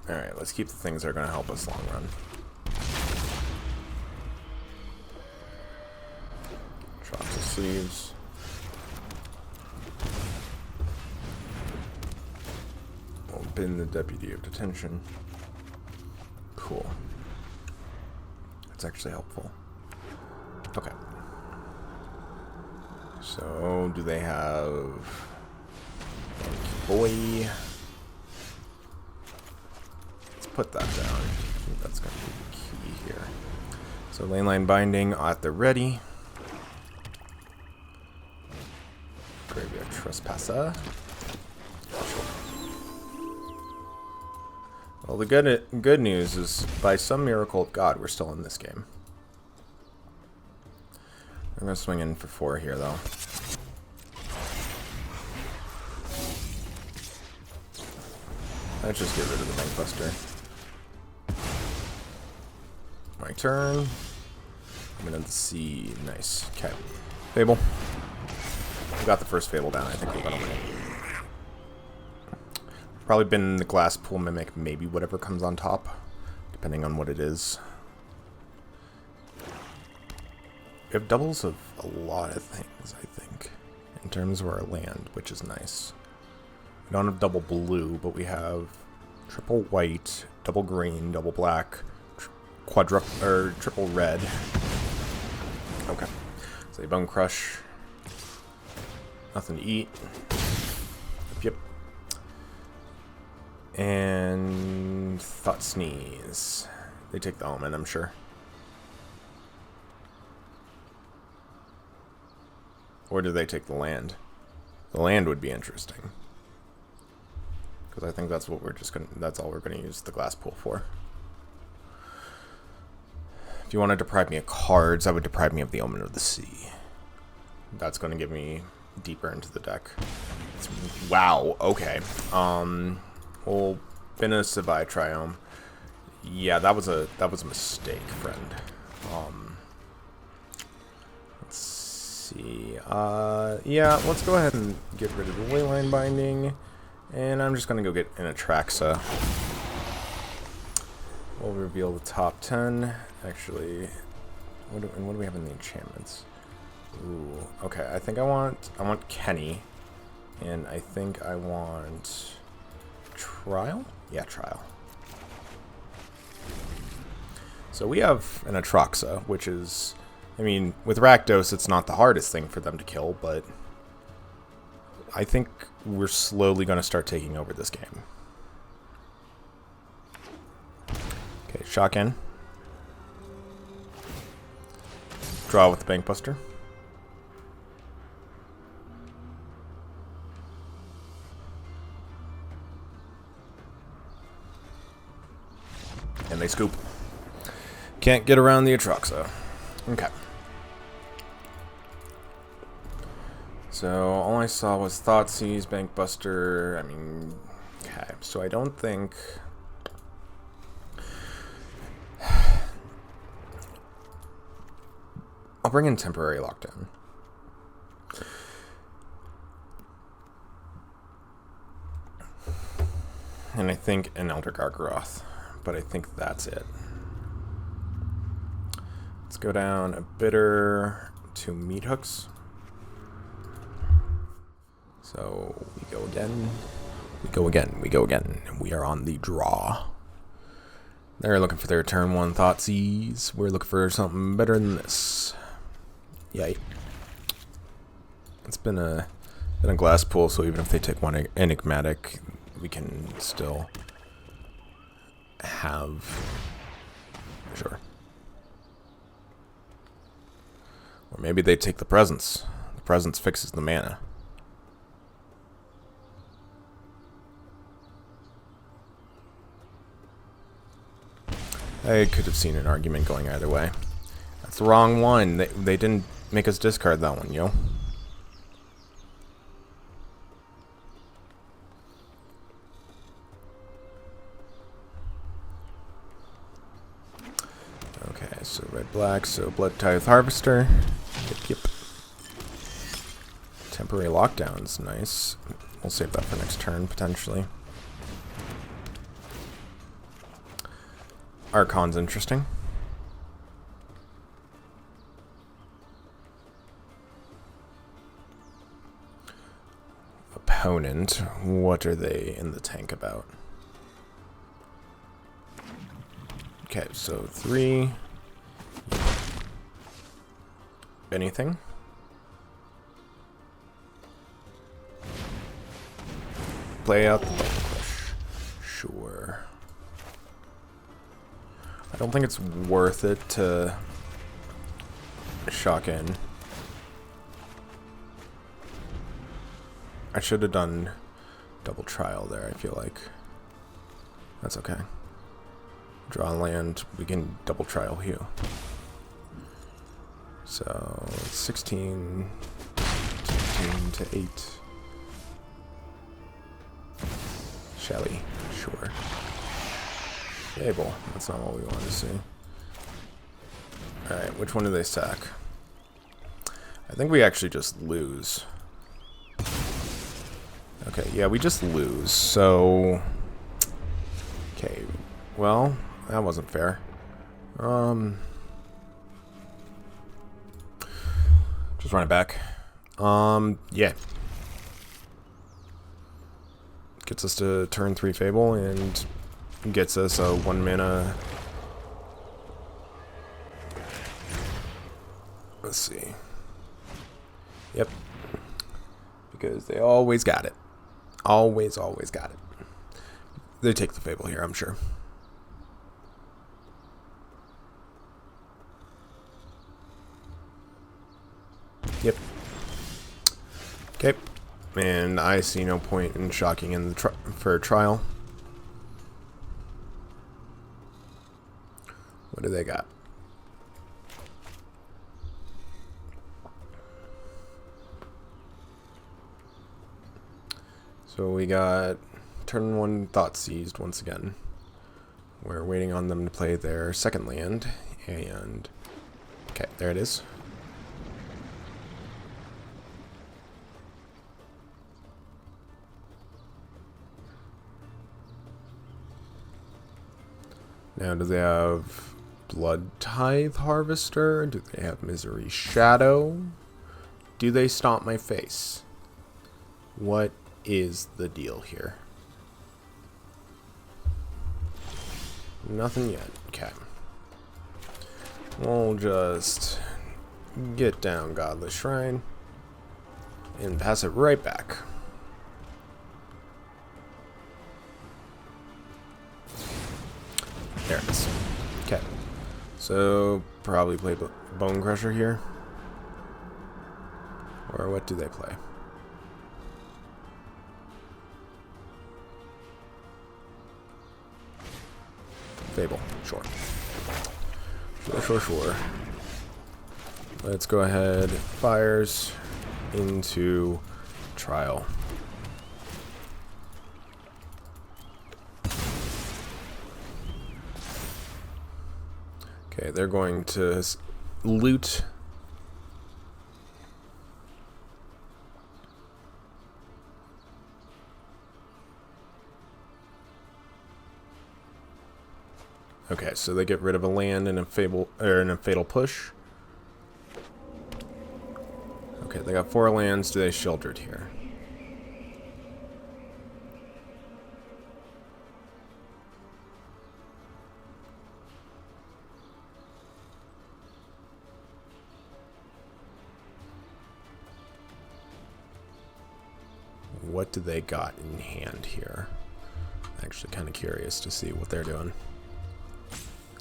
Alright, let's keep the things that are going to help us long run. Drop the sleeves. Open the Deputy of Detention. Cool. That's actually helpful. Okay. So, do they have... Boy. Let's put that down. I think that's going to be the key here. So, lane line binding at the ready. Graveyard Trespasser. Sure. Well, the good news is, by some miracle of God, we're still in this game. I'm going to swing in for 4 here, though. Let's just get rid of the Bankbuster. My turn. I'm going to see. Nice. Okay. Fable. We got the first Fable down. I think we're going to win. Probably been the Glass Pool Mimic, maybe whatever comes on top, depending on what it is. We have doubles of a lot of things, I think, in terms of our land, which is nice. We don't have double blue, but we have triple white, double green, double black, triple red. Okay. So Bone Crush. Nothing to eat. Yep. And Thought Sneeze. They take the Omen, I'm sure. Or do they take the land? The land would be interesting. Because I think that's what we're just gonna... That's all we're gonna use the Glass Pool for. If you want to deprive me of cards, I would deprive me of the Omen of the Sea. That's gonna give me deeper into the deck. Wow, okay. Well, Bina Savai Triome. Yeah, that was a mistake, friend. Let's see. Yeah, let's go ahead and get rid of the Leyline Binding. And I'm just gonna go get an Atraxa. We'll reveal the top 10. Actually, what do we have in the enchantments? Ooh, okay. I think I want Kenny, and I think I want Trial. Yeah, Trial. So we have an Atraxa, which is, I mean, with Rakdos, it's not the hardest thing for them to kill, but I think we're slowly going to start taking over this game. Okay, Shotgun. Draw with the Bankbuster. And they scoop. Can't get around the Atraxa. Okay. So all I saw was Thoughtseize, Bankbuster. I mean, okay. So I don't think. I'll bring in Temporary Lockdown. And I think an Elder Gargaroth, but I think that's it. Let's go down a Bitter, 2 Meat Hooks. So we go again. We go again. We go again. We are on the draw. They're looking for their turn 1 Thoughtseize. We're looking for something better than this. Yay. It's been a glass pool, so even if they take 1 enigmatic, we can still have. Sure. Or maybe they take the presence. The presence fixes the mana. I could have seen an argument going either way. That's the wrong one. They didn't make us discard that one, yo. Okay, so red-black, so Blood Tithe Harvester. Yep. Temporary Lockdown's nice. We'll save that for next turn, potentially. Archon's interesting. Opponent, what are they in the tank about? Okay, so 3. Anything? Play out the Bone Crush. Sure. I don't think it's worth it to shock in. I should have done double trial there, I feel like. That's okay. Draw land, we can double trial Hue. So 16 to 8. Shelly, sure. Able. That's not what we want to see. Alright, which one do they stack? I think we actually just lose. Okay, yeah, we just lose. So... Okay, well, that wasn't fair. Just run it back. Yeah. Gets us to turn 3 Fable and gets us a 1 mana. Let's see. Yep. Because they always got it. Always got it. They take the Fable here, I'm sure. Yep. Okay. And I see no point in shocking in the for a trial. What do they got? So we got turn 1 Thoughtseized once again. We're waiting on them to play their second land, and okay, there it is. Now, do they have Blood Tithe Harvester? Do they have Misery Shadow? Do they stomp my face? What is the deal here? Nothing yet. Okay. We'll just get down Godless Shrine and pass it right back. There it is. Okay. So, probably play Bone Crusher here. Or what do they play? Fable. Sure. Sure. Let's go ahead. Fires. into trial. Okay, they're going to loot. Okay, so they get rid of a land in a fatal push. Okay, they got 4 lands. Do they sheltered here? What do they got in hand here? Actually kind of curious to see what they're doing.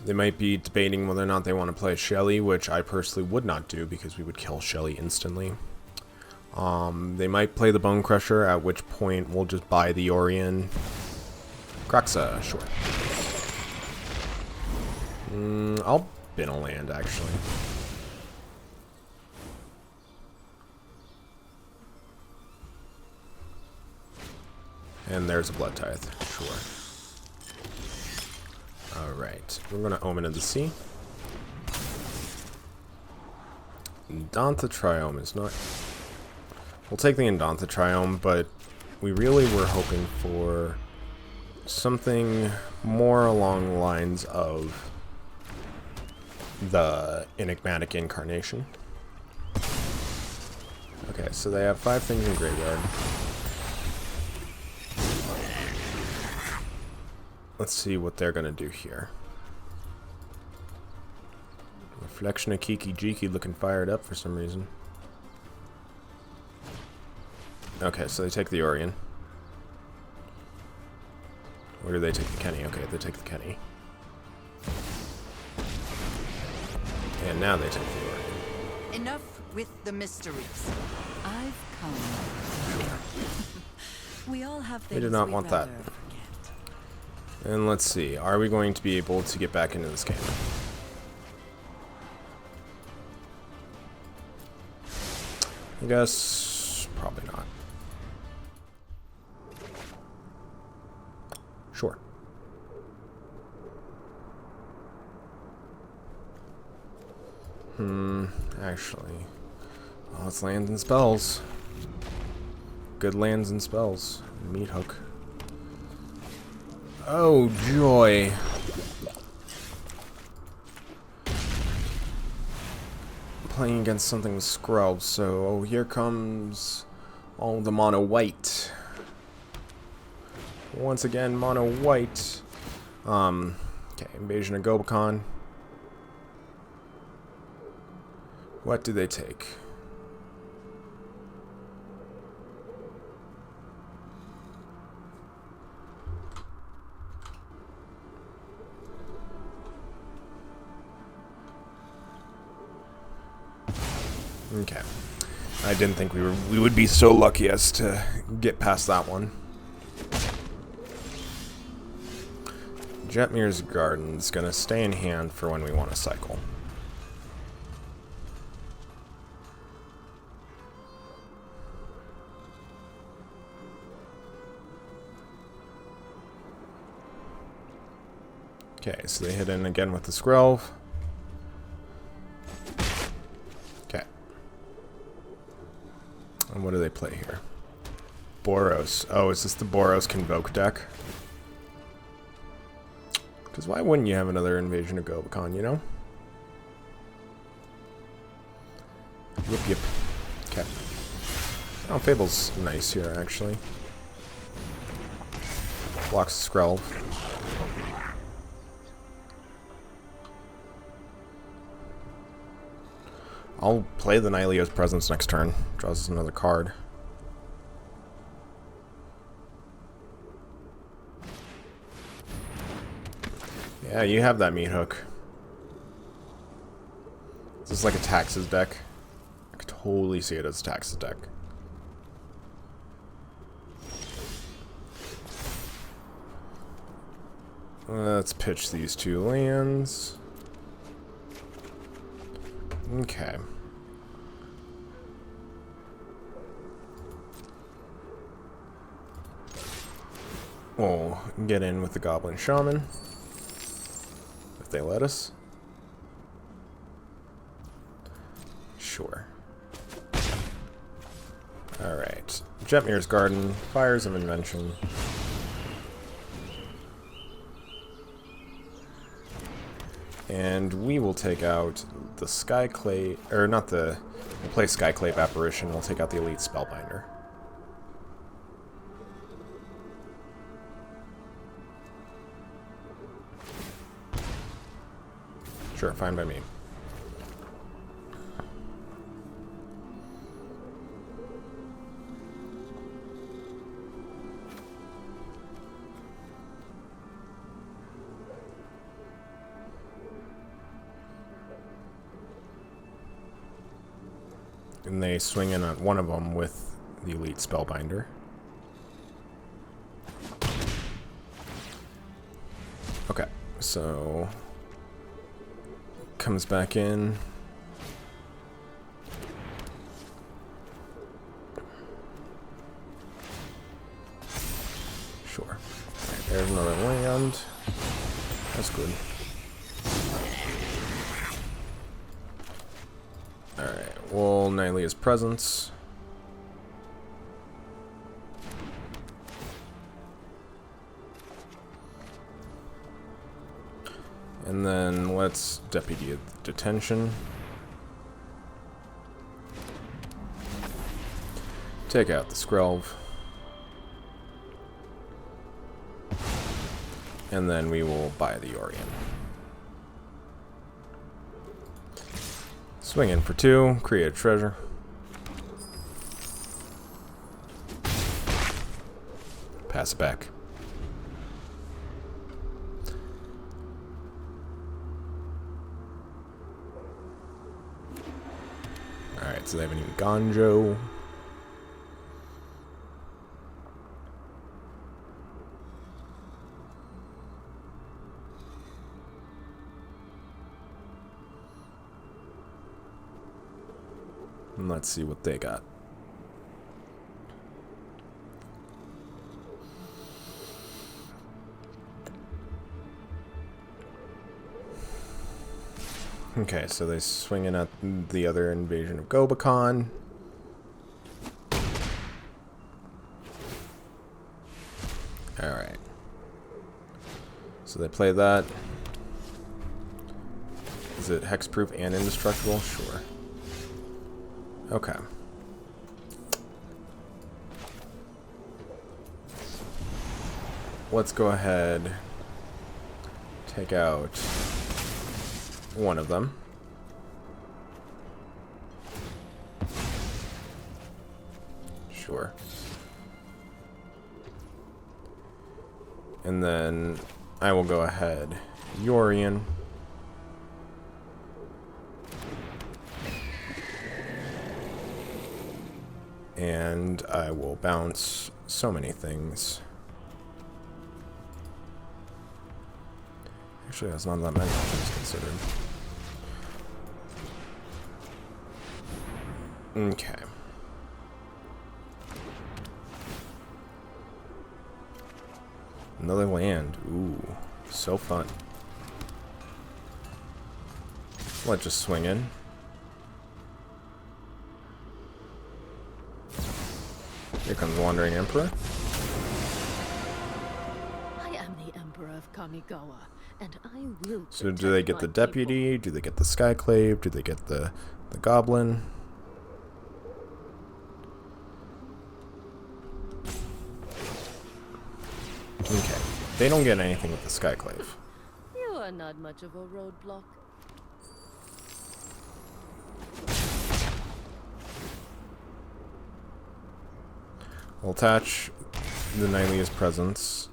They might be debating whether or not they want to play Shelly, which I personally would not do because we would kill Shelly instantly. They might play the Bone Crusher, at which point we'll just buy the Orion. Croxa, sure. I'll bin a land, actually. And there's a Blood Tithe, sure. Alright, we're going to Omen of the Sea. Indantha Triome is not... We'll take the Indantha Triome, but we really were hoping for something more along the lines of the Enigmatic Incarnation. Okay, so they have 5 things in graveyard. Let's see what they're gonna do here. Reflection of Kiki Jiki looking fired up for some reason. Okay, so they take the Orion. Or do they take the Kenny? Okay, they take the Kenny. And now they take the Orion. Enough with the mysteries. I've come. We all have things We did not we'd want that. rather forget. And let's see, are we going to be able to get back into this game? I guess probably not. Sure. Actually. Well, it's lands and spells. Good lands and spells. Meat hook. Oh, joy. Playing against something with Scrub, so here comes all the mono white. Once again, mono white. Okay, Invasion of Gobakon. What do they take? Okay. I didn't think we would be so lucky as to get past that one. Jetmir's Garden's gonna stay in hand for when we want to cycle. Okay, so they hit in again with the Skrelv. Okay. And what do they play here? Boros. Oh, is this the Boros Convoke deck? Because why wouldn't you have another Invasion of Gobakon, you know? Yip yip. Okay. Oh, Fable's nice here, actually. Blocks Skrelv. I'll play the Nihilio's Presence next turn. Draws us another card. Yeah, you have that meat hook. Is this like a Taxes deck? I could totally see it as a Taxes deck. Let's pitch these 2 lands. Okay. We'll get in with the Goblin Shaman. If they let us. Sure. Alright. Jetmir's Garden, Fires of Invention. And we will take out the Skyclave, or not the, we'll play Skyclave Apparition, we'll take out the Elite Spellbinder. Sure, fine by me. And they swing in on one of them with the Elite Spellbinder. Okay, so comes back in. Sure. Right, there's another land. That's good. Alright, we'll Nylea's Presence. And then let's Deputy Detention. Take out the Skrelv. And then we will buy the Yorion. Swing in for 2, create a treasure. Pass it back. Alright, so they haven't even Gonjo. And let's see what they got. Okay, so they swing in at the other invasion of Gobakon. Alright. So they play that. Is it hexproof and indestructible? Sure. Okay. Let's go ahead. Take out one of them. Sure. And then I will go ahead. Yorion. And I will bounce so many things. Actually, that's not that many things considered. Okay. Another land. Ooh, so fun. Let's just swing in. Here comes Wandering Emperor. I am the Emperor of Kamigawa, and I will. So do they get the Deputy? Do they get the Skyclave? Do they get the Goblin? Okay. They don't get anything with the Skyclave. You are not much of a roadblock. We'll attach the Nylea's Presence.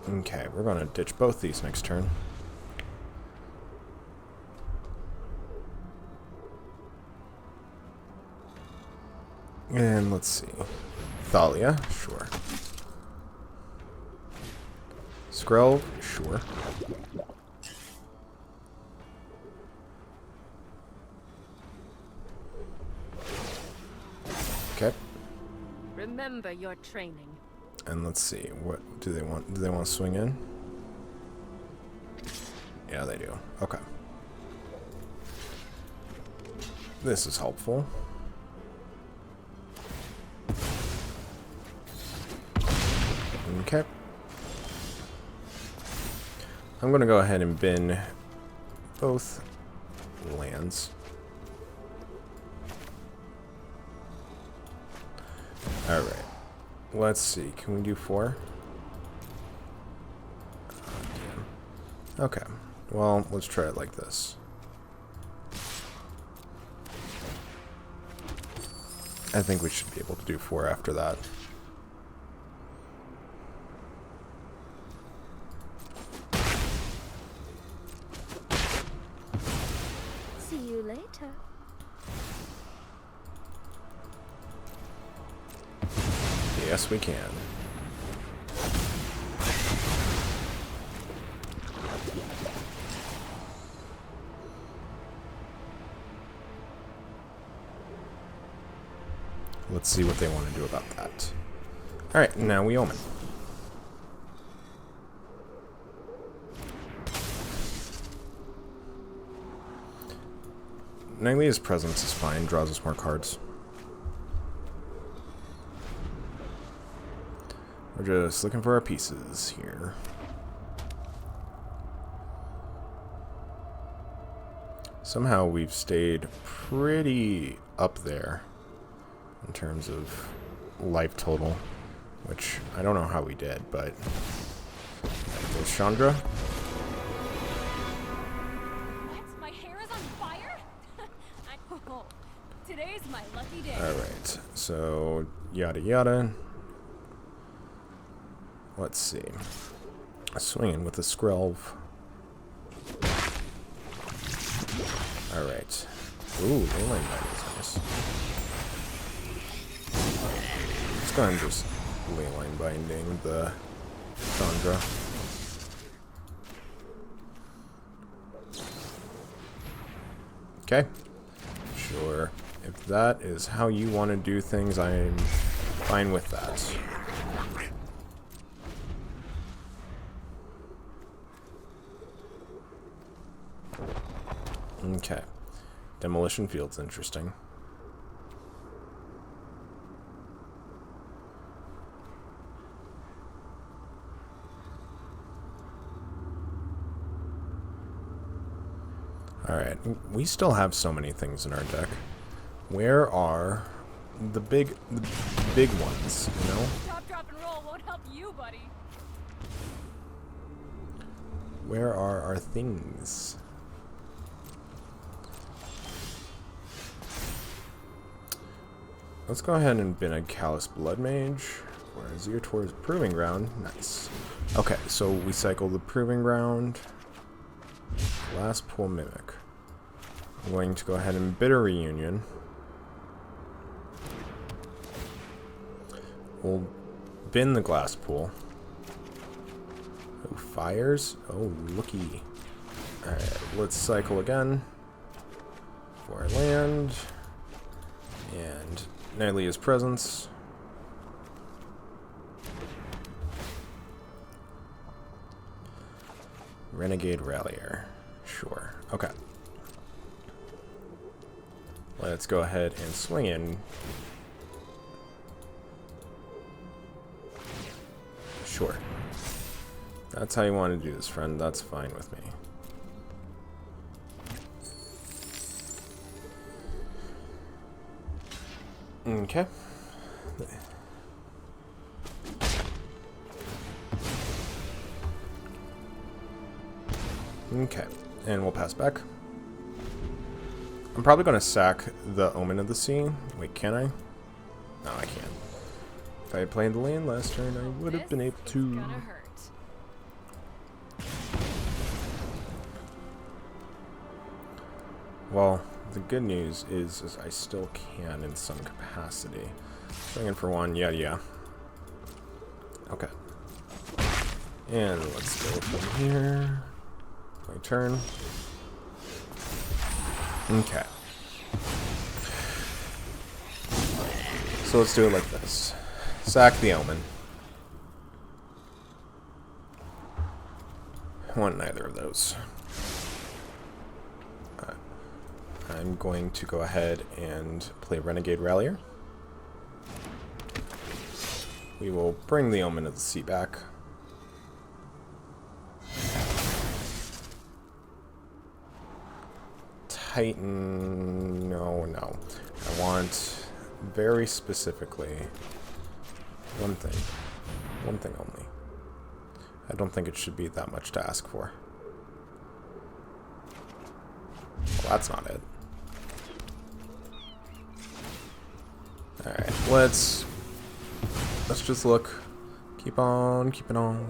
Okay, we're gonna ditch both these next turn. And let's see. Thalia, sure. Skrelv, sure. Okay. remember your training. And let's see, what do they want? Do they want to swing in? Yeah, they do. Okay. This is helpful. Okay. I'm going to go ahead and bin both lands. Alright. Let's see. Can we do 4? Oh, damn. Okay. Well, let's try it like this. I think we should be able to do 4 after that. See you later. Yes, we can. Let's see what they want to do about that. Alright, now we omen. Nylea's presence is fine, draws us more cards. We're just looking for our pieces here. Somehow we've stayed pretty up there in terms of life total, which I don't know how we did, but there's Chandra. What? My hair is on fire? Today's my lucky day. Alright, so yada yada. Let's see. Swinging with the Skrelv. Alright. Ooh, leyline binding is nice. Let's go ahead and just leyline binding the Chandra. Okay. Sure. If that is how you want to do things, I'm fine with that. Okay. Demolition Field's interesting. Alright, we still have so many things in our deck. Where are the big ones, you know? Top, drop, and roll won't help you, buddy. Where are our things? Let's go ahead and bin a Callous Blood Mage. Or a Zir towards Proving Ground. Nice. Okay, so we cycle the Proving Ground. Last Pool Mimic. I'm going to go ahead and bid a Reunion. We'll bin the Glass Pool. Oh, fires? Oh, looky. Alright, let's cycle again. For our land. And Nylea's presence. Renegade Rallier. Sure. Okay. Let's go ahead and swing in. Sure. That's how you want to do this, friend. That's fine with me. Okay. Okay. And we'll pass back. I'm probably going to sack the Omen of the Sea. Wait, can I? No, I can't. If I had played the land last turn, I would have been able to. Gonna hurt. Well, the good news is I still can in some capacity. Swing in for one, yeah. Okay. And let's go from here. My turn. Okay. So let's do it like this. Sack the Omen. I want neither of those. I'm going to go ahead and play Renegade Rallier. We will bring the Omen of the Sea back. Titan... No. I want very specifically one thing. One thing only. I don't think it should be that much to ask for. Well, that's not it. Alright, let's just look. Keep on keeping on.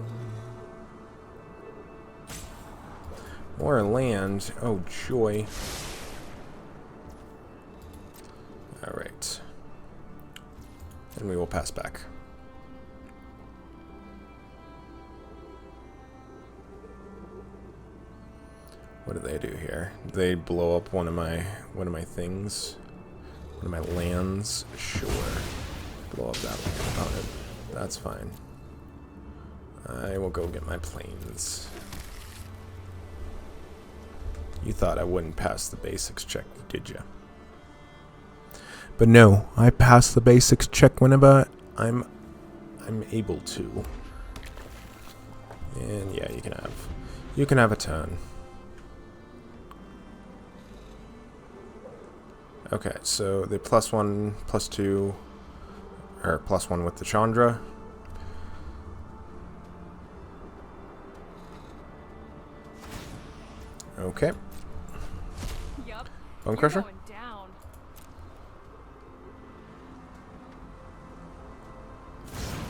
More land. Oh, joy. Alright. And we will pass back. What do they do here? They blow up one of my things. One of my lands. Sure. Blow up that land opponent. That's fine. I will go get my planes. You thought I wouldn't pass the basics check, did you? But no, I pass the basics check whenever I'm able to. And yeah, you can have a turn. Okay, so the +1, +2, or +1 with the Chandra. Okay. Yup. Bone Crusher? Going down.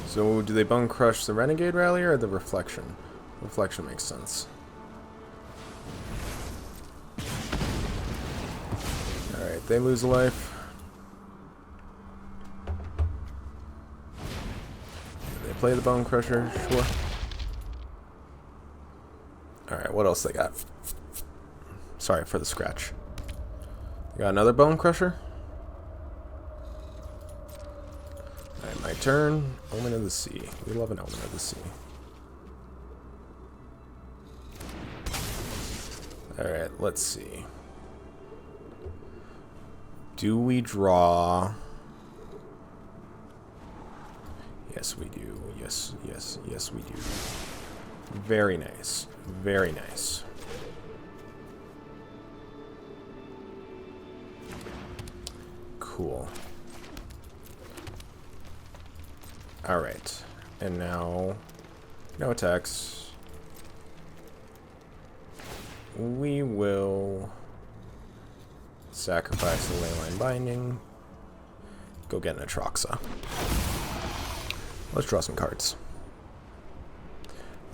So do they Bone Crush the Renegade Rally or the Reflection? Reflection makes sense. Alright, they lose a life. They play the Bone Crusher, sure. Alright, what else they got? Sorry for the scratch. They got another Bone Crusher. Alright, my turn. Omen of the Sea. We love an Omen of the Sea. Alright, let's see. Do we draw? Yes, we do. Yes, we do. Very nice. Very nice. Cool. Alright. And now, no attacks. We will sacrifice the Leyline Binding. Go get an Atraxa. Let's draw some cards.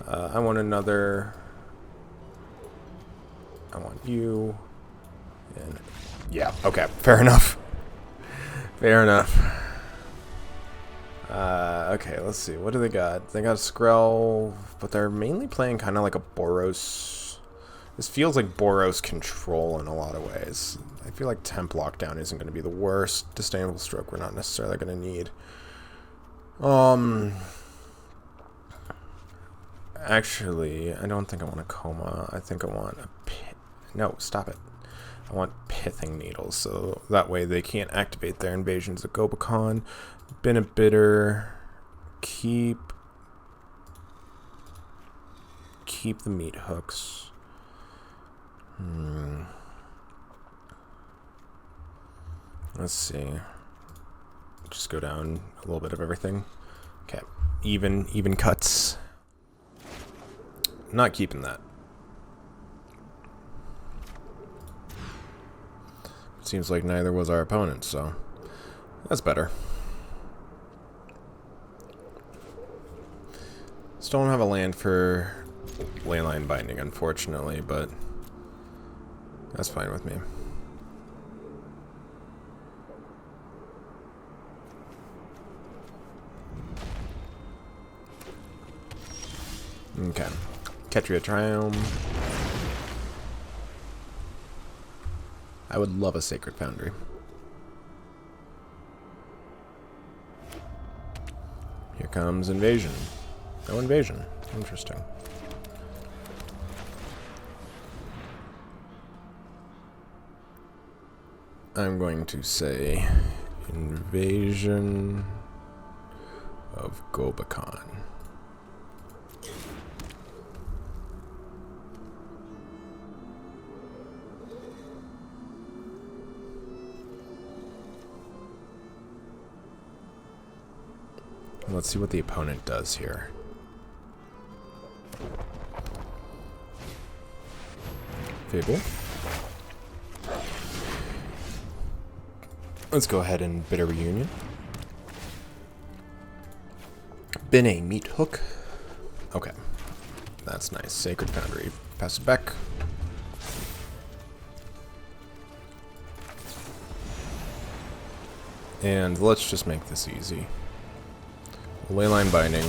I want another. I want you. And yeah, okay, fair enough. Fair enough. Okay, let's see. What do they got? They got a Skrell, but they're mainly playing kind of like a Boros. This feels like Boros control in a lot of ways. I feel like Temp Lockdown isn't going to be the worst Disdainful Stroke we're not necessarily going to need. Actually, I don't think I want a Coma. I think I want a no, stop it. I want Pithing Needles, so that way they can't activate their invasions of Gobakon. Been a Bitter. Keep the Meat Hooks. Let's see. Just go down a little bit of everything. Okay. Even cuts. Not keeping that. Seems like neither was our opponent, so that's better. Still don't have a land for Leyline Binding, unfortunately, but that's fine with me. Okay. Ketria Triumph. I would love a Sacred Foundry. comes invasion. No invasion. Interesting. I'm going to say invasion of Gobakhan. Let's see what the opponent does here. Fable. Let's go ahead and Bitter Reunion. Bene Meat Hook. Okay. That's nice. Sacred Foundry. Pass it back. And let's just make this easy. Leyline Binding.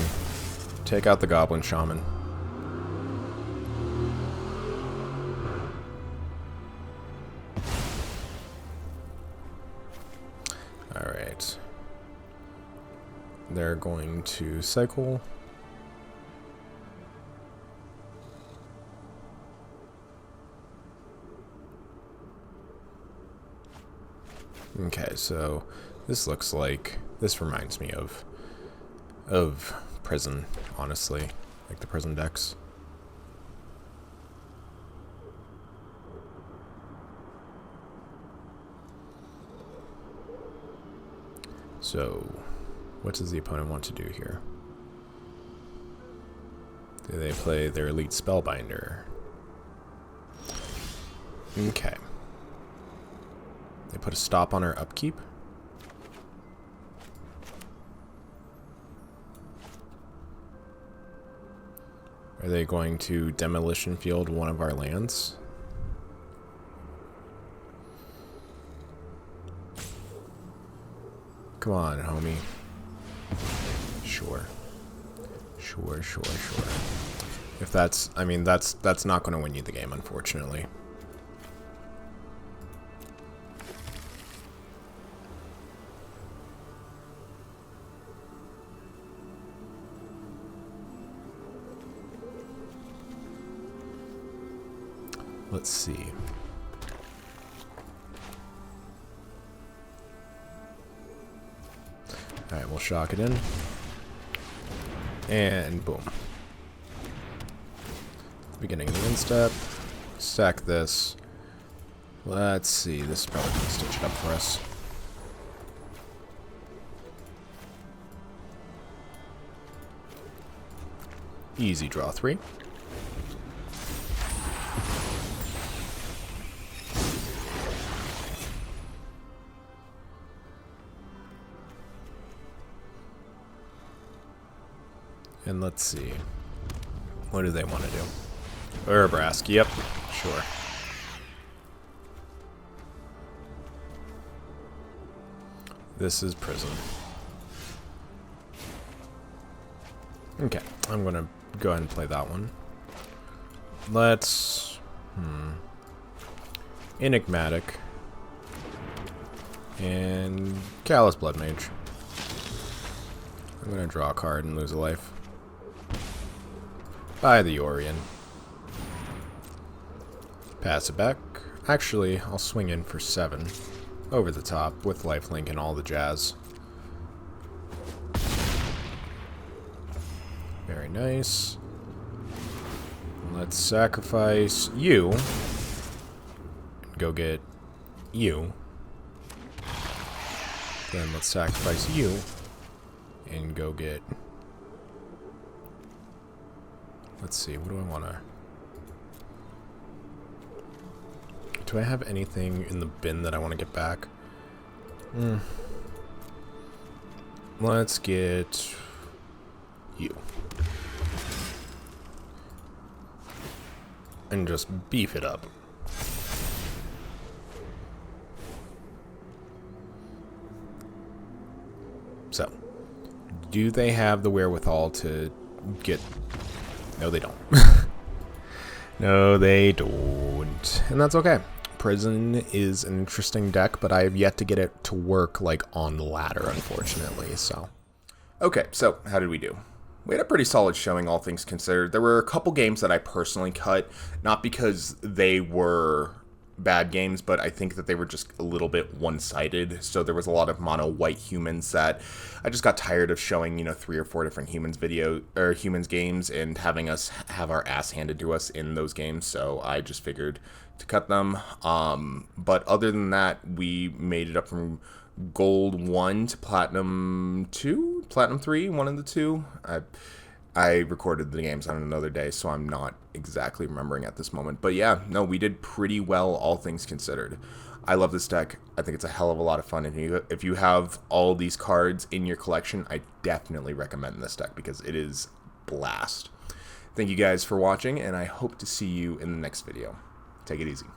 Take out the Goblin Shaman. Alright. They're going to cycle. Okay, so this looks like, this reminds me of Prison, honestly, like the Prison decks. So, what does the opponent want to do here? Do they play their Elite Spellbinder? Okay. They put a stop on our upkeep. Are they going to Demolition Field one of our lands? Come on, homie. Sure. Sure, sure, sure. If that's, I mean, that's not going to win you the game, unfortunately. Let's see. Alright, we'll shock it in. And boom. Beginning of the instep. Sack this. Let's see. This is probably going to stitch it up for us. Easy draw 3. And let's see. What do they want to do? Urbrask, yep, sure. This is Prison. Okay, I'm gonna go ahead and play that one. Let's... Enigmatic. And Callous Blood Mage. I'm gonna draw a card and lose a life. By the Orion. Pass it back. Actually, I'll swing in for 7. Over the top with lifelink and all the jazz. Very nice. Let's sacrifice you. Go get you. Then let's sacrifice you. And go get... Let's see, what do I want to... Do I have anything in the bin that I want to get back? Let's get... you. And just beef it up. So, do they have the wherewithal to get... No, they don't. No, they don't. And that's okay. Prison is an interesting deck, but I have yet to get it to work, like, on the ladder, unfortunately, so... Okay, so how did we do? We had a pretty solid showing, all things considered. There were a couple games that I personally cut, not because they were bad games, but I think that they were just a little bit one-sided. So there was a lot of mono white humans that I just got tired of showing, 3 or 4 different humans games and having us have our ass handed to us in those games. So I just figured to cut them. But other than that, we made it up from gold 1 to platinum 2, platinum 3, one of the two. I recorded the games on another day, so I'm not exactly remembering at this moment. But yeah, no, we did pretty well, all things considered. I love this deck. I think it's a hell of a lot of fun. And if you have all these cards in your collection, I definitely recommend this deck because it is blast. Thank you guys for watching, and I hope to see you in the next video. Take it easy.